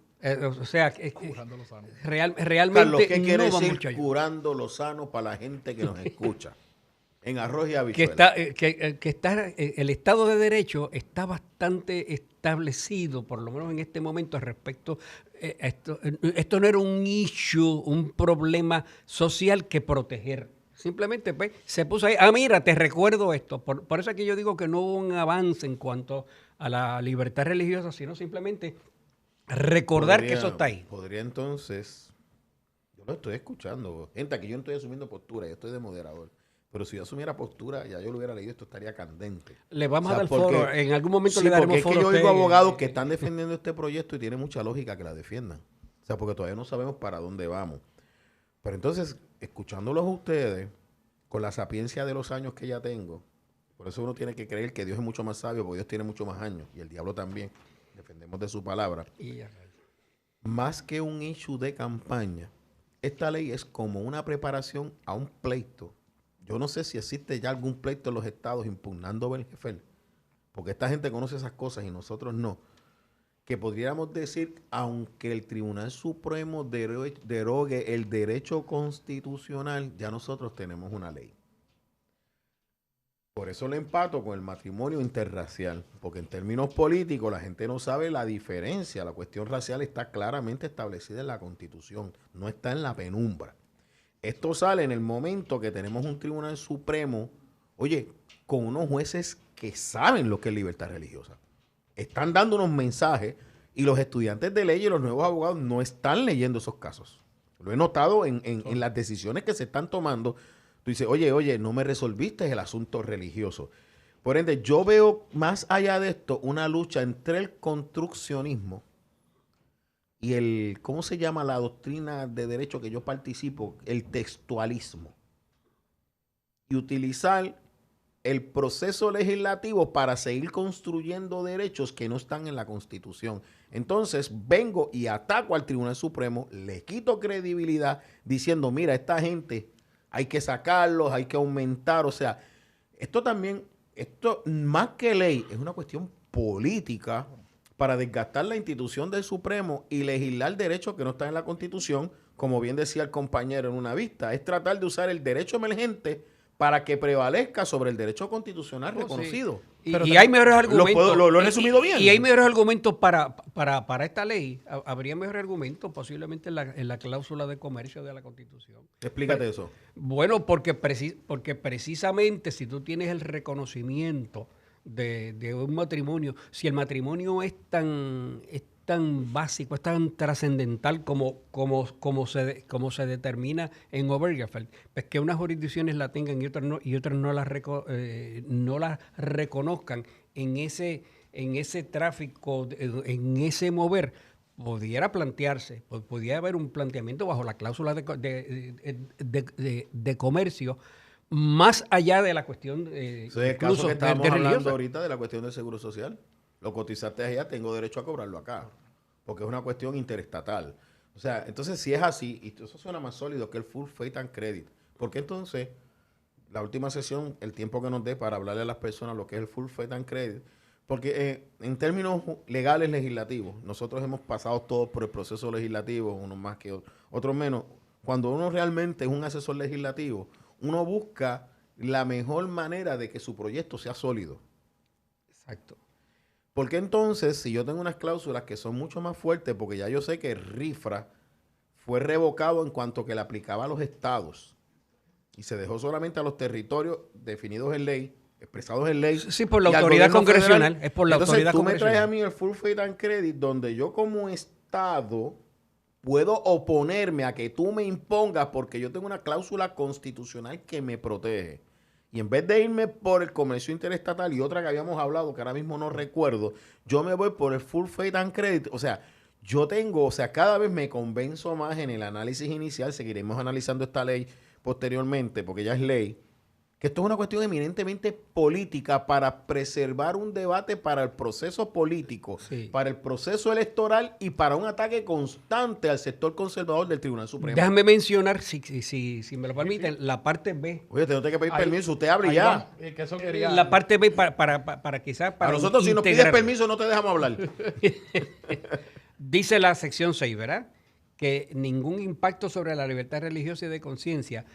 O sea, Curando los sanos. realmente Carlos, ¿qué quiere no va decir mucho allá. curando lo sano para la gente que nos escucha? En arroz y Que habichuela. está el Estado de Derecho está bastante establecido, por lo menos en este momento, respecto a esto. Esto no era un issue, un problema social que proteger. Simplemente pues, se puso ahí. Ah, mira, te recuerdo esto. Por eso es que yo digo que no hubo un avance en cuanto a la libertad religiosa, sino simplemente recordar que eso está ahí. Podría entonces, yo lo estoy escuchando. Gente, aquí yo no estoy asumiendo postura, yo estoy de moderador. Pero si yo asumiera postura, ya yo lo hubiera leído, esto estaría candente. Le vamos O sea, a dar porque- foro. En algún momento Sí, le daremos porque es foro que a yo oigo usted, abogados que están defendiendo este proyecto y tiene mucha lógica que la defiendan. O sea, porque todavía no sabemos para dónde vamos. Pero entonces, escuchándolos a ustedes, con la sapiencia de los años que ya tengo, por eso uno tiene que creer que Dios es mucho más sabio, porque Dios tiene mucho más años, y el diablo también. Defendemos de su palabra. Y ya. Más que un issue de campaña, esta ley es como una preparación a un pleito. Yo no sé si existe ya algún pleito en los estados impugnando Obergefell, porque esta gente conoce esas cosas y nosotros no. Que podríamos decir, aunque el Tribunal Supremo derogue el derecho constitucional, ya nosotros tenemos una ley. Por eso le empato con el matrimonio interracial, porque en términos políticos la gente no sabe la diferencia. La cuestión racial está claramente establecida en la Constitución, no está en la penumbra. Esto sale en el momento que tenemos un Tribunal Supremo, oye, con unos jueces que saben lo que es libertad religiosa. Están dando unos mensajes y los estudiantes de ley y los nuevos abogados no están leyendo esos casos. Lo he notado en las decisiones que se están tomando. Tú dices, oye, no me resolviste el asunto religioso. Por ende, yo veo más allá de esto una lucha entre el construccionismo y el, ¿cómo se llama la doctrina de derecho que yo participo? El textualismo. Y utilizar el proceso legislativo para seguir construyendo derechos que no están en la Constitución. Entonces vengo y ataco al Tribunal Supremo, le quito credibilidad diciendo, mira, esta gente hay que sacarlos, hay que aumentar. O sea, esto más que ley, es una cuestión política para desgastar la institución del Supremo y legislar derechos que no están en la Constitución, como bien decía el compañero en una vista. Es tratar de usar el derecho emergente para que prevalezca sobre el derecho constitucional reconocido. Sí. Y hay mejores argumentos. Lo he resumido bien. Y hay mejores argumentos para esta ley. Habría mejores argumentos posiblemente en la cláusula de comercio de la Constitución. Explícate eso. Bueno, porque precisamente si tú tienes el reconocimiento de un matrimonio, si el matrimonio es tan básico, es tan trascendental como se determina en Obergefell, pues que unas jurisdicciones la tengan y otras no las reconozcan en ese tráfico, en ese mover, pudiera plantearse, podría haber un planteamiento bajo la cláusula de comercio, más allá de la cuestión Ese es el caso que estábamos hablando ahorita de la cuestión del seguro social. Lo cotizaste allá, tengo derecho a cobrarlo acá, porque es una cuestión interestatal. O sea, entonces si es así, y eso suena más sólido que el full faith and credit, porque entonces la última sesión, el tiempo que nos dé para hablarle a las personas lo que es el full faith and credit, porque en términos legales legislativos, nosotros hemos pasado todos por el proceso legislativo, unos más que otros menos. Cuando uno realmente es un asesor legislativo, uno busca la mejor manera de que su proyecto sea sólido. Exacto. Porque entonces, si yo tengo unas cláusulas que son mucho más fuertes, porque ya yo sé que el RIFRA fue revocado en cuanto que le aplicaba a los estados y se dejó solamente a los territorios definidos en ley, expresados en ley. Sí, por la autoridad congresional. Federal. Es por la Entonces, autoridad tú congresional. me traes a mí el full faith and credit, donde yo como estado puedo oponerme a que tú me impongas porque yo tengo una cláusula constitucional que me protege. Y en vez de irme por el comercio interestatal y otra que habíamos hablado, que ahora mismo no recuerdo, yo me voy por el full faith and credit. O sea, cada vez me convenzo más en el análisis inicial, seguiremos analizando esta ley posteriormente, porque ya es ley, que esto es una cuestión eminentemente política para preservar un debate para el proceso político, Sí. para el proceso electoral y para un ataque constante al sector conservador del Tribunal Supremo. Déjame mencionar, si me lo permiten, la parte B. Oye, usted no tiene que pedir Ahí- permiso, usted hable ahí ya. va, que eso quería- La parte B para quizás A para nosotros si nos pides integrar. permiso no te dejamos hablar. Dice la sección 6, ¿verdad? Que ningún impacto sobre la libertad religiosa y de conciencia.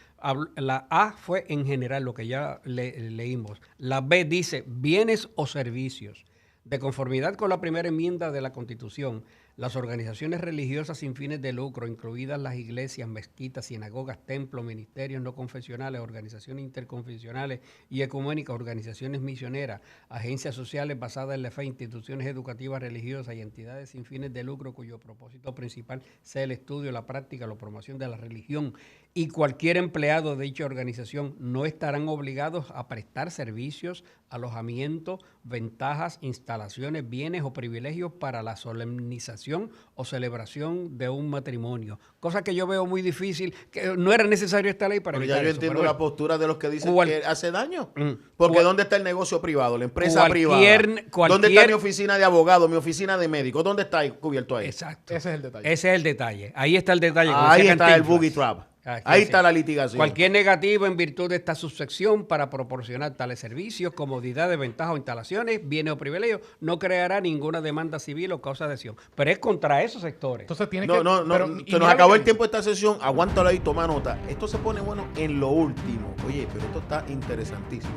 La A fue en general, lo que ya leímos. La B dice bienes o servicios. De conformidad con la primera enmienda de la Constitución, las organizaciones religiosas sin fines de lucro, incluidas las iglesias, mezquitas, sinagogas, templos, ministerios no confesionales, organizaciones interconfesionales y ecuménicas, organizaciones misioneras, agencias sociales basadas en la fe, instituciones educativas religiosas y entidades sin fines de lucro cuyo propósito principal sea el estudio, la práctica, la promoción de la religión y cualquier empleado de dicha organización no estarán obligados a prestar servicios, alojamiento, ventajas, instalaciones, bienes o privilegios para la solemnización o celebración de un matrimonio. Cosa que yo veo muy difícil, que no era necesario esta ley para Pero evitar ya yo eso, entiendo pero la postura de los que dicen Cual- que hace daño. Mm. Porque Cual- ¿dónde está el negocio privado, la empresa Cualquier- privada? ¿Dónde cualquier- está mi oficina de abogado, mi oficina de médico? ¿Dónde está ahí cubierto ahí? Exacto. Ese es el detalle. Ese es el detalle. Ahí está el detalle. como Ahí decía está el Cantinflas. boogie trap. Aquí Ahí sí. está la litigación. Cualquier negativo en virtud de esta subsección para proporcionar tales servicios, comodidades, ventajas o instalaciones, bienes o privilegios, no creará ninguna demanda civil o causa de acción. Pero es contra esos sectores. Entonces tiene No, que... no, pero- no. y Se nos mira acabó lo el que tiempo de esta sesión. Aguántalo ahí, toma nota. Esto se pone bueno en lo último. Oye, pero esto está interesantísimo.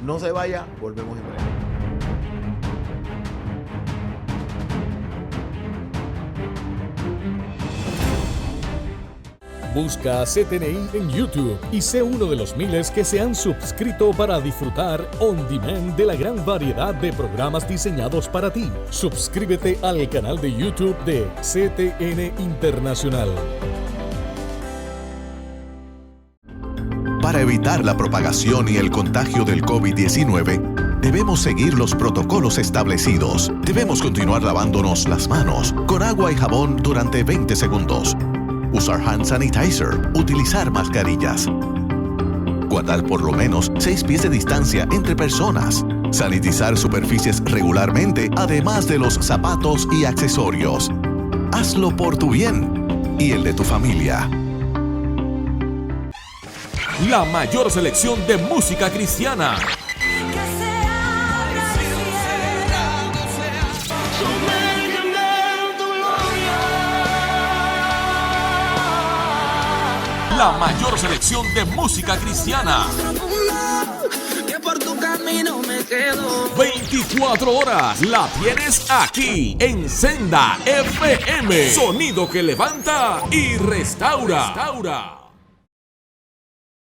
No se vaya, volvemos en breve. Busca CTNI en YouTube y sé uno de los miles que se han suscrito para disfrutar on demand de la gran variedad de programas diseñados para ti. Suscríbete al canal de YouTube de CTN Internacional. Para evitar la propagación y el contagio del COVID-19, debemos seguir los protocolos establecidos. Debemos continuar lavándonos las manos con agua y jabón durante 20 segundos. Usar hand sanitizer. Utilizar mascarillas. Guardar por lo menos 6 pies de distancia entre personas. Sanitizar superficies regularmente, además de los zapatos y accesorios. Hazlo por tu bien y el de tu familia. La mayor selección de música cristiana. La mayor selección de música cristiana. 24 horas la tienes aquí en Senda FM. Sonido que levanta y restaura.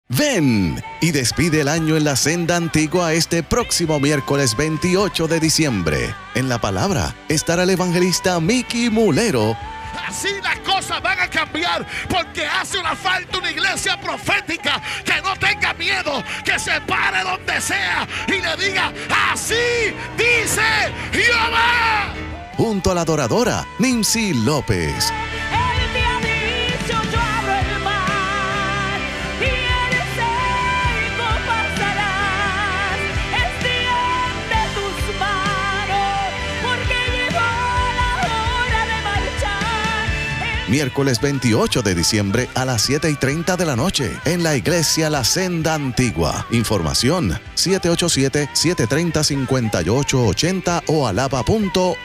Ven y despide el año en la Senda Antigua este próximo miércoles 28 de diciembre. En la palabra estará el evangelista Mickey Mulero. Así las cosas van a cambiar porque hace una falta una iglesia profética que no tenga miedo, que se pare donde sea y le diga, así dice Jehová. Junto a la adoradora Nimsi López. Él te ha dicho, yo abro el mar y en seco pasarás. Extiende tus manos porque llegó la hora de marchar. Miércoles 28 de diciembre a las 7:30 de la noche en la iglesia La Senda Antigua. Información 787-730-5880 o alaba.org.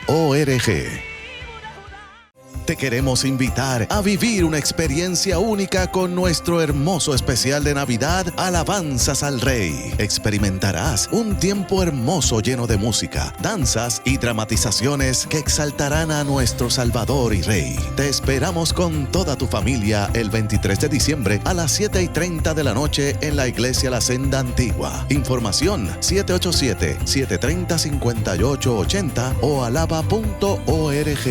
Te queremos invitar a vivir una experiencia única con nuestro hermoso especial de Navidad, Alabanzas al Rey. Experimentarás un tiempo hermoso lleno de música, danzas y dramatizaciones que exaltarán a nuestro Salvador y Rey. Te esperamos con toda tu familia el 23 de diciembre a las 7:30 de la noche en la iglesia La Senda Antigua. Información 787-730-5880 o alaba.org.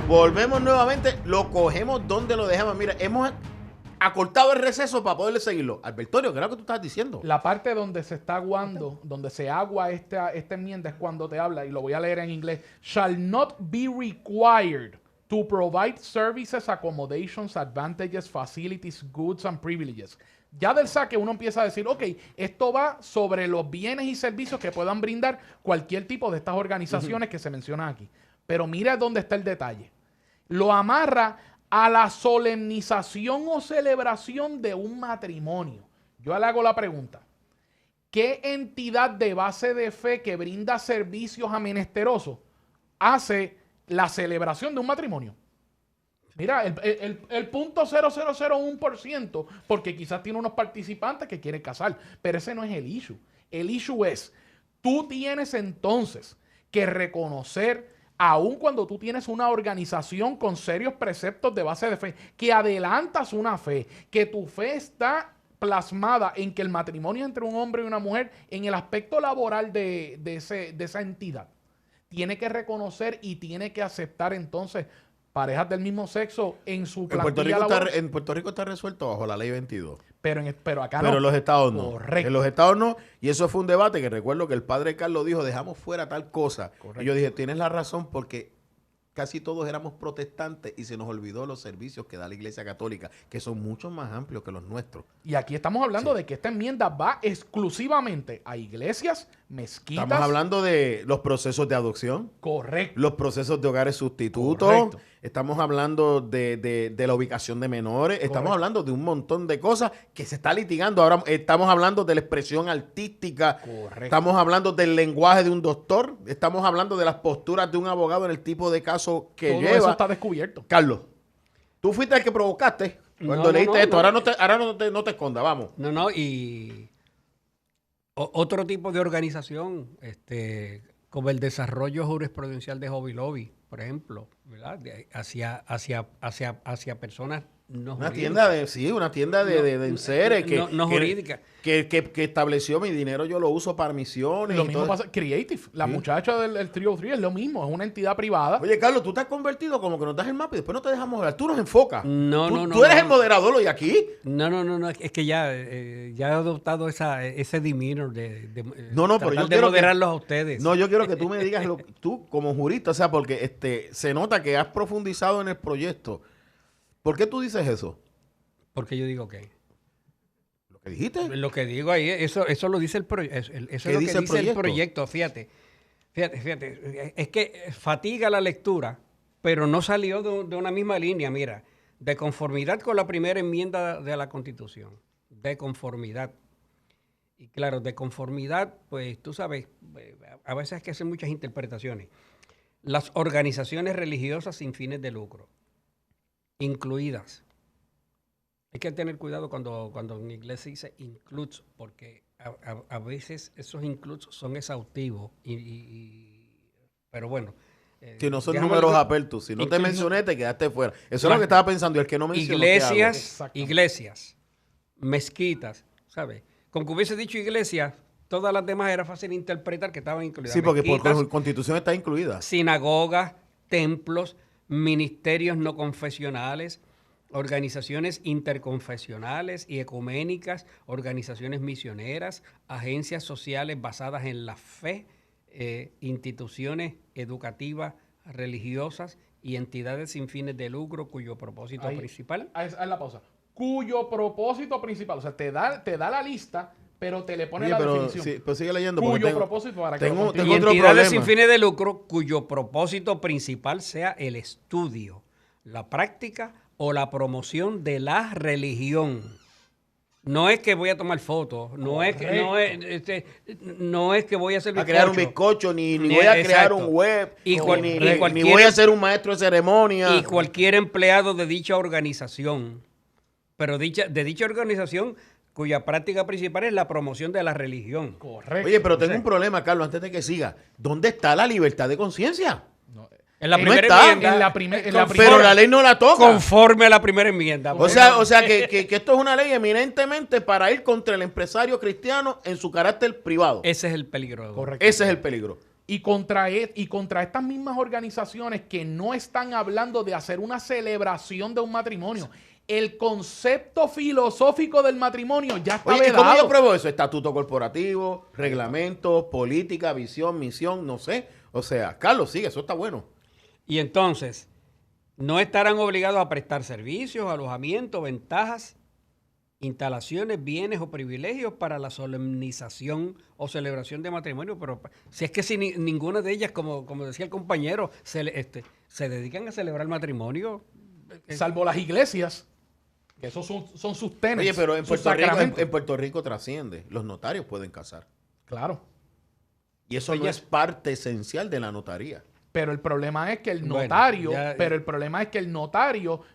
Volvemos nuevamente, lo cogemos donde lo dejamos. Mira, hemos acortado el receso para poderle seguirlo. Albertorio, ¿qué es lo que tú estás diciendo? La parte donde se está aguando, donde se agua esta enmienda es cuando te habla, y lo voy a leer en inglés, shall not be required to provide services, accommodations, advantages, facilities, goods and privileges. Ya del saque uno empieza a decir, ok, esto va sobre los bienes y servicios que puedan brindar cualquier tipo de estas organizaciones que se mencionan aquí. Pero mira dónde está el detalle. Lo amarra a la solemnización o celebración de un matrimonio. Yo le hago la pregunta. ¿Qué entidad de base de fe que brinda servicios a menesterosos hace la celebración de un matrimonio? Mira, el 0.0001%, porque quizás tiene unos participantes que quieren casar, pero ese no es el issue. El issue es, tú tienes entonces que reconocer, aun cuando tú tienes una organización con serios preceptos de base de fe, que adelantas una fe, que tu fe está plasmada en que el matrimonio entre un hombre y una mujer, en el aspecto laboral de esa entidad, tiene que reconocer y tiene que aceptar entonces parejas del mismo sexo en su plantilla laboral. En Puerto Rico está resuelto bajo la ley 22. Pero acá no. Pero en los estados no. Correcto. En los estados no. Y eso fue un debate que recuerdo que el padre Carlos dijo, dejamos fuera tal cosa. Correcto. Y yo dije, tienes la razón porque casi todos éramos protestantes y se nos olvidó los servicios que da la Iglesia Católica, que son mucho más amplios que los nuestros. Y aquí estamos hablando de que esta enmienda va exclusivamente a iglesias, mezquitas. Estamos hablando de los procesos de adopción. Correcto. Los procesos de hogares sustitutos. Correcto. Estamos hablando de la ubicación de menores. Correcto. Estamos hablando de un montón de cosas que se está litigando. Ahora estamos hablando de la expresión artística. Correcto. Estamos hablando del lenguaje de un doctor. Estamos hablando de las posturas de un abogado en el tipo de caso que todo lleva. Eso está descubierto. Carlos, tú fuiste el que provocaste cuando leíste esto. Ahora no te escondas, vamos. Y otro tipo de organización, como el desarrollo jurisprudencial de Hobby Lobby, por ejemplo, ¿verdad? Hacia personas no Una jurídica. tienda de enseres No jurídica. que estableció mi dinero, yo lo uso para misiones. Lo y mismo todo. pasa, Creative, la Sí. muchacha del Trio 3 es lo mismo, es una entidad privada. Oye, Carlos, tú te has convertido como que nos das el mapa y después no te dejamos hablar. Tú nos enfocas. No, tú, no, no, Tú eres no. el moderador hoy aquí. No, es que ya he adoptado ese demeanor de No, pero tratar yo de quiero que- moderarlos a ustedes. No, yo quiero que tú me digas tú como jurista, o sea, porque se nota que has profundizado en el proyecto. ¿Por qué tú dices eso? Porque yo digo que ¿Lo que dijiste? lo que digo ahí, eso lo dice el proyecto. Eso es ¿Qué lo dice que el dice el proyecto? proyecto. Fíjate. Es que fatiga la lectura, pero no salió de una misma línea. Mira, de conformidad con la primera enmienda de la Constitución. De conformidad. Y claro, de conformidad, pues tú sabes, a veces hay que hacer muchas interpretaciones. Las organizaciones religiosas sin fines de lucro, incluidas. Hay que tener cuidado cuando en inglés se dice includes, porque a veces esos includes son exhaustivos. Pero bueno. Si no son déjame números leer- apertos, si no te Incluso- mencioné, te quedaste fuera. Eso es lo que estaba pensando. Y el que no mencionó, ¿qué hago? Iglesias, mezquitas, ¿sabes? Con que hubiese dicho iglesias, todas las demás era fácil interpretar que estaban incluidas. Sí, porque por Mezquitas, Constitución está incluida. sinagogas, templos, ministerios no confesionales, organizaciones interconfesionales y ecuménicas, organizaciones misioneras, agencias sociales basadas en la fe, instituciones educativas, religiosas y entidades sin fines de lucro cuyo propósito Ahí. principal Haz la pausa. Cuyo propósito principal, o sea, te da la lista, pero te le pone Oye, la pero, definición. sí, pero sigue leyendo. porque Cuyo tengo- propósito para que tengo- lo tengo y otro entidades problema. sin fines de lucro cuyo propósito principal sea el estudio, la práctica o la promoción de la religión. No es que voy a tomar fotos, no es que voy a hacer a crear un bizcocho, ni voy a crear un web, ni voy a ser un maestro de ceremonia. y cualquier empleado de dicha organización, pero de dicha organización cuya práctica principal es la promoción de la religión. Correcto. Oye, pero tengo un problema, Carlos, antes de que siga. ¿Dónde está la libertad de conciencia? En la No primera está. enmienda, En la primera. Pero la ley no la toca. conforme a la primera enmienda. O sea que esto es una ley eminentemente para ir contra el empresario cristiano en su carácter privado. Ese es el peligro. Correcto. Ese es el peligro. Y contra estas mismas organizaciones que no están hablando de hacer una celebración de un matrimonio. El concepto filosófico del matrimonio ya está Oye, ¿y cómo vedado. yo pruebo eso? Estatuto corporativo, reglamento, política, visión, misión, no sé. O sea, Carlos, sigue, eso está bueno. Y entonces, no estarán obligados a prestar servicios, alojamiento, ventajas, instalaciones, bienes o privilegios para la solemnización o celebración de matrimonio. Pero si es que si ninguna de ellas, como decía el compañero, se dedican a celebrar matrimonio. Salvo las iglesias, que esos son sus tenets. Oye, pero en sus Puerto, Rico, sacramentos. en Puerto Rico trasciende. Los notarios pueden casar. Claro. Y eso Pues no ya- es parte esencial de la notaría. Pero el problema es que el Bueno, notario, ya-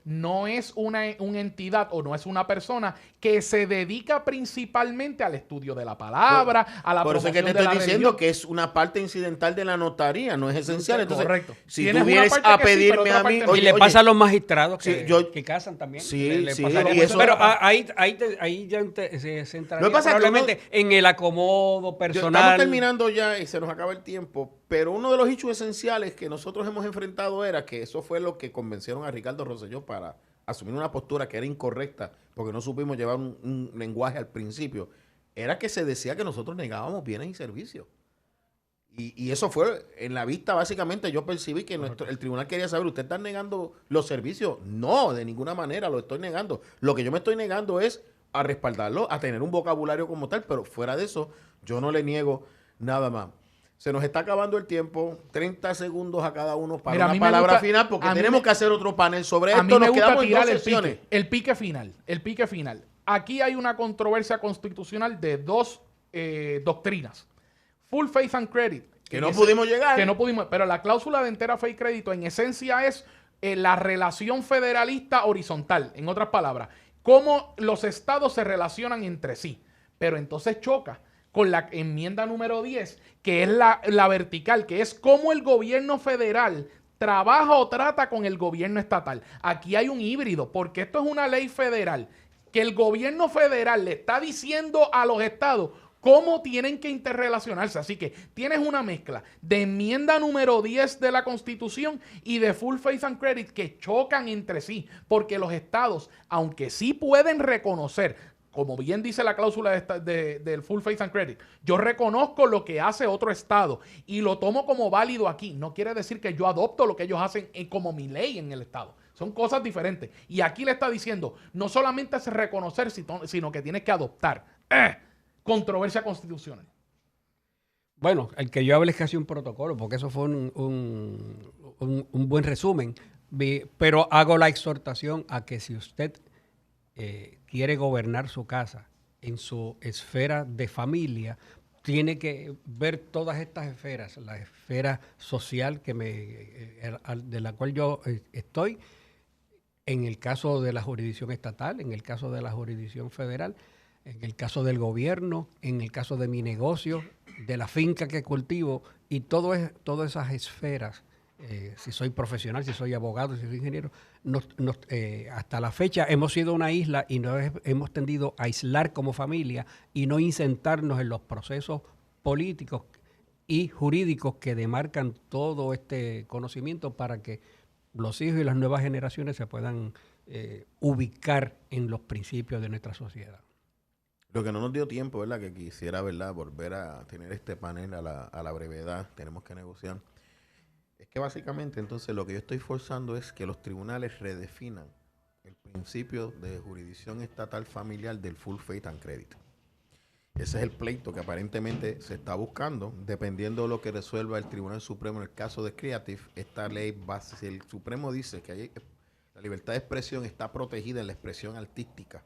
no es una entidad o no es una persona que se dedica principalmente al estudio de la palabra, a la Por eso es que promoción te de estoy la diciendo religión. que es una parte incidental de la notaría, no es esencial. Entonces, Correcto. si Tienes tú una vienes parte a que sí, pero pedirme otra a mí... parte no. Y le pasa a los magistrados que, Sí, que casan también. Sí, Le sí, pasaría y mucho. eso- Pero ahí ya se entraría Lo que pasa es que probablemente en el acomodo personal. Estamos terminando ya y se nos acaba el tiempo, pero uno de los hechos esenciales que nosotros hemos enfrentado era que eso fue lo que convencieron a Ricardo Rosselló para asumir una postura que era incorrecta, porque no supimos llevar un lenguaje al principio, era que se decía que nosotros negábamos bienes y servicios. Y eso fue, en la vista básicamente yo percibí que el tribunal quería saber, ¿usted está negando los servicios? No, de ninguna manera lo estoy negando. Lo que yo me estoy negando es a respaldarlo, a tener un vocabulario como tal, pero fuera de eso, yo no le niego nada más. Se nos está acabando el tiempo, 30 segundos a cada uno para Mira, a una mí me palabra gusta- final, porque a mí tenemos me- que hacer otro panel sobre A esto. mí me Nos gusta quedamos en tirar dos el sesiones. pique final. El pique final. Aquí hay una controversia constitucional de dos doctrinas. Full faith and credit. Que no pudimos llegar. Que no pudimos. Pero la cláusula de entera fe y crédito en esencia es la relación federalista horizontal. En otras palabras, cómo los estados se relacionan entre sí. Pero entonces choca con la enmienda número 10, que es la vertical, que es cómo el gobierno federal trabaja o trata con el gobierno estatal. Aquí hay un híbrido, porque esto es una ley federal, que el gobierno federal le está diciendo a los estados cómo tienen que interrelacionarse. Así que tienes una mezcla de enmienda número 10 de la Constitución y de Full Faith and Credit que chocan entre sí, porque los estados, aunque sí pueden reconocer, como bien dice la cláusula del Full Faith and Credit, yo reconozco lo que hace otro estado y lo tomo como válido aquí. No quiere decir que yo adopto lo que ellos hacen como mi ley en el estado. Son cosas diferentes. Y aquí le está diciendo, no solamente es reconocer, sino que tienes que adoptar. Controversia constitucional. Bueno, el que yo hable es casi un protocolo, porque eso fue un buen resumen. Pero hago la exhortación a que si usted quiere gobernar su casa en su esfera de familia, tiene que ver todas estas esferas, la esfera social de la cual yo estoy, en el caso de la jurisdicción estatal, en el caso de la jurisdicción federal, en el caso del gobierno, en el caso de mi negocio, de la finca que cultivo y todas esas esferas, si soy profesional, si soy abogado, si soy ingeniero, hasta la fecha hemos sido una isla y nos hemos tendido a aislar como familia y no insertarnos en los procesos políticos y jurídicos que demarcan todo este conocimiento para que los hijos y las nuevas generaciones se puedan ubicar en los principios de nuestra sociedad. Lo que no nos dio tiempo, ¿verdad? Que quisiera, ¿verdad? Volver a tener este panel a la brevedad. Tenemos que negociar. Es que básicamente, entonces, lo que yo estoy forzando es que los tribunales redefinan el principio de jurisdicción estatal familiar del Full Faith and Credit. Ese es el pleito que aparentemente se está buscando. Dependiendo de lo que resuelva el Tribunal Supremo en el caso de Creative, esta ley va a ser, si el Supremo dice que la libertad de expresión está protegida en la expresión artística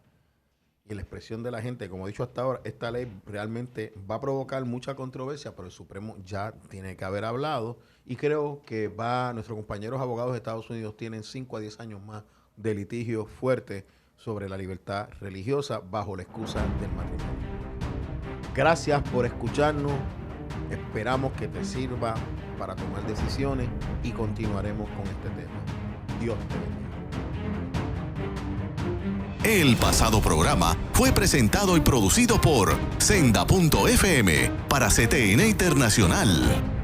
y en la expresión de la gente, como he dicho hasta ahora, esta ley realmente va a provocar mucha controversia, pero el Supremo ya tiene que haber hablado y creo que nuestros compañeros abogados de Estados Unidos tienen 5 a 10 años más de litigio fuerte sobre la libertad religiosa bajo la excusa del matrimonio. Gracias por escucharnos, esperamos que te sirva para tomar decisiones y continuaremos con este tema. Dios te bendiga. El pasado programa fue presentado y producido por Senda.fm para CTN Internacional.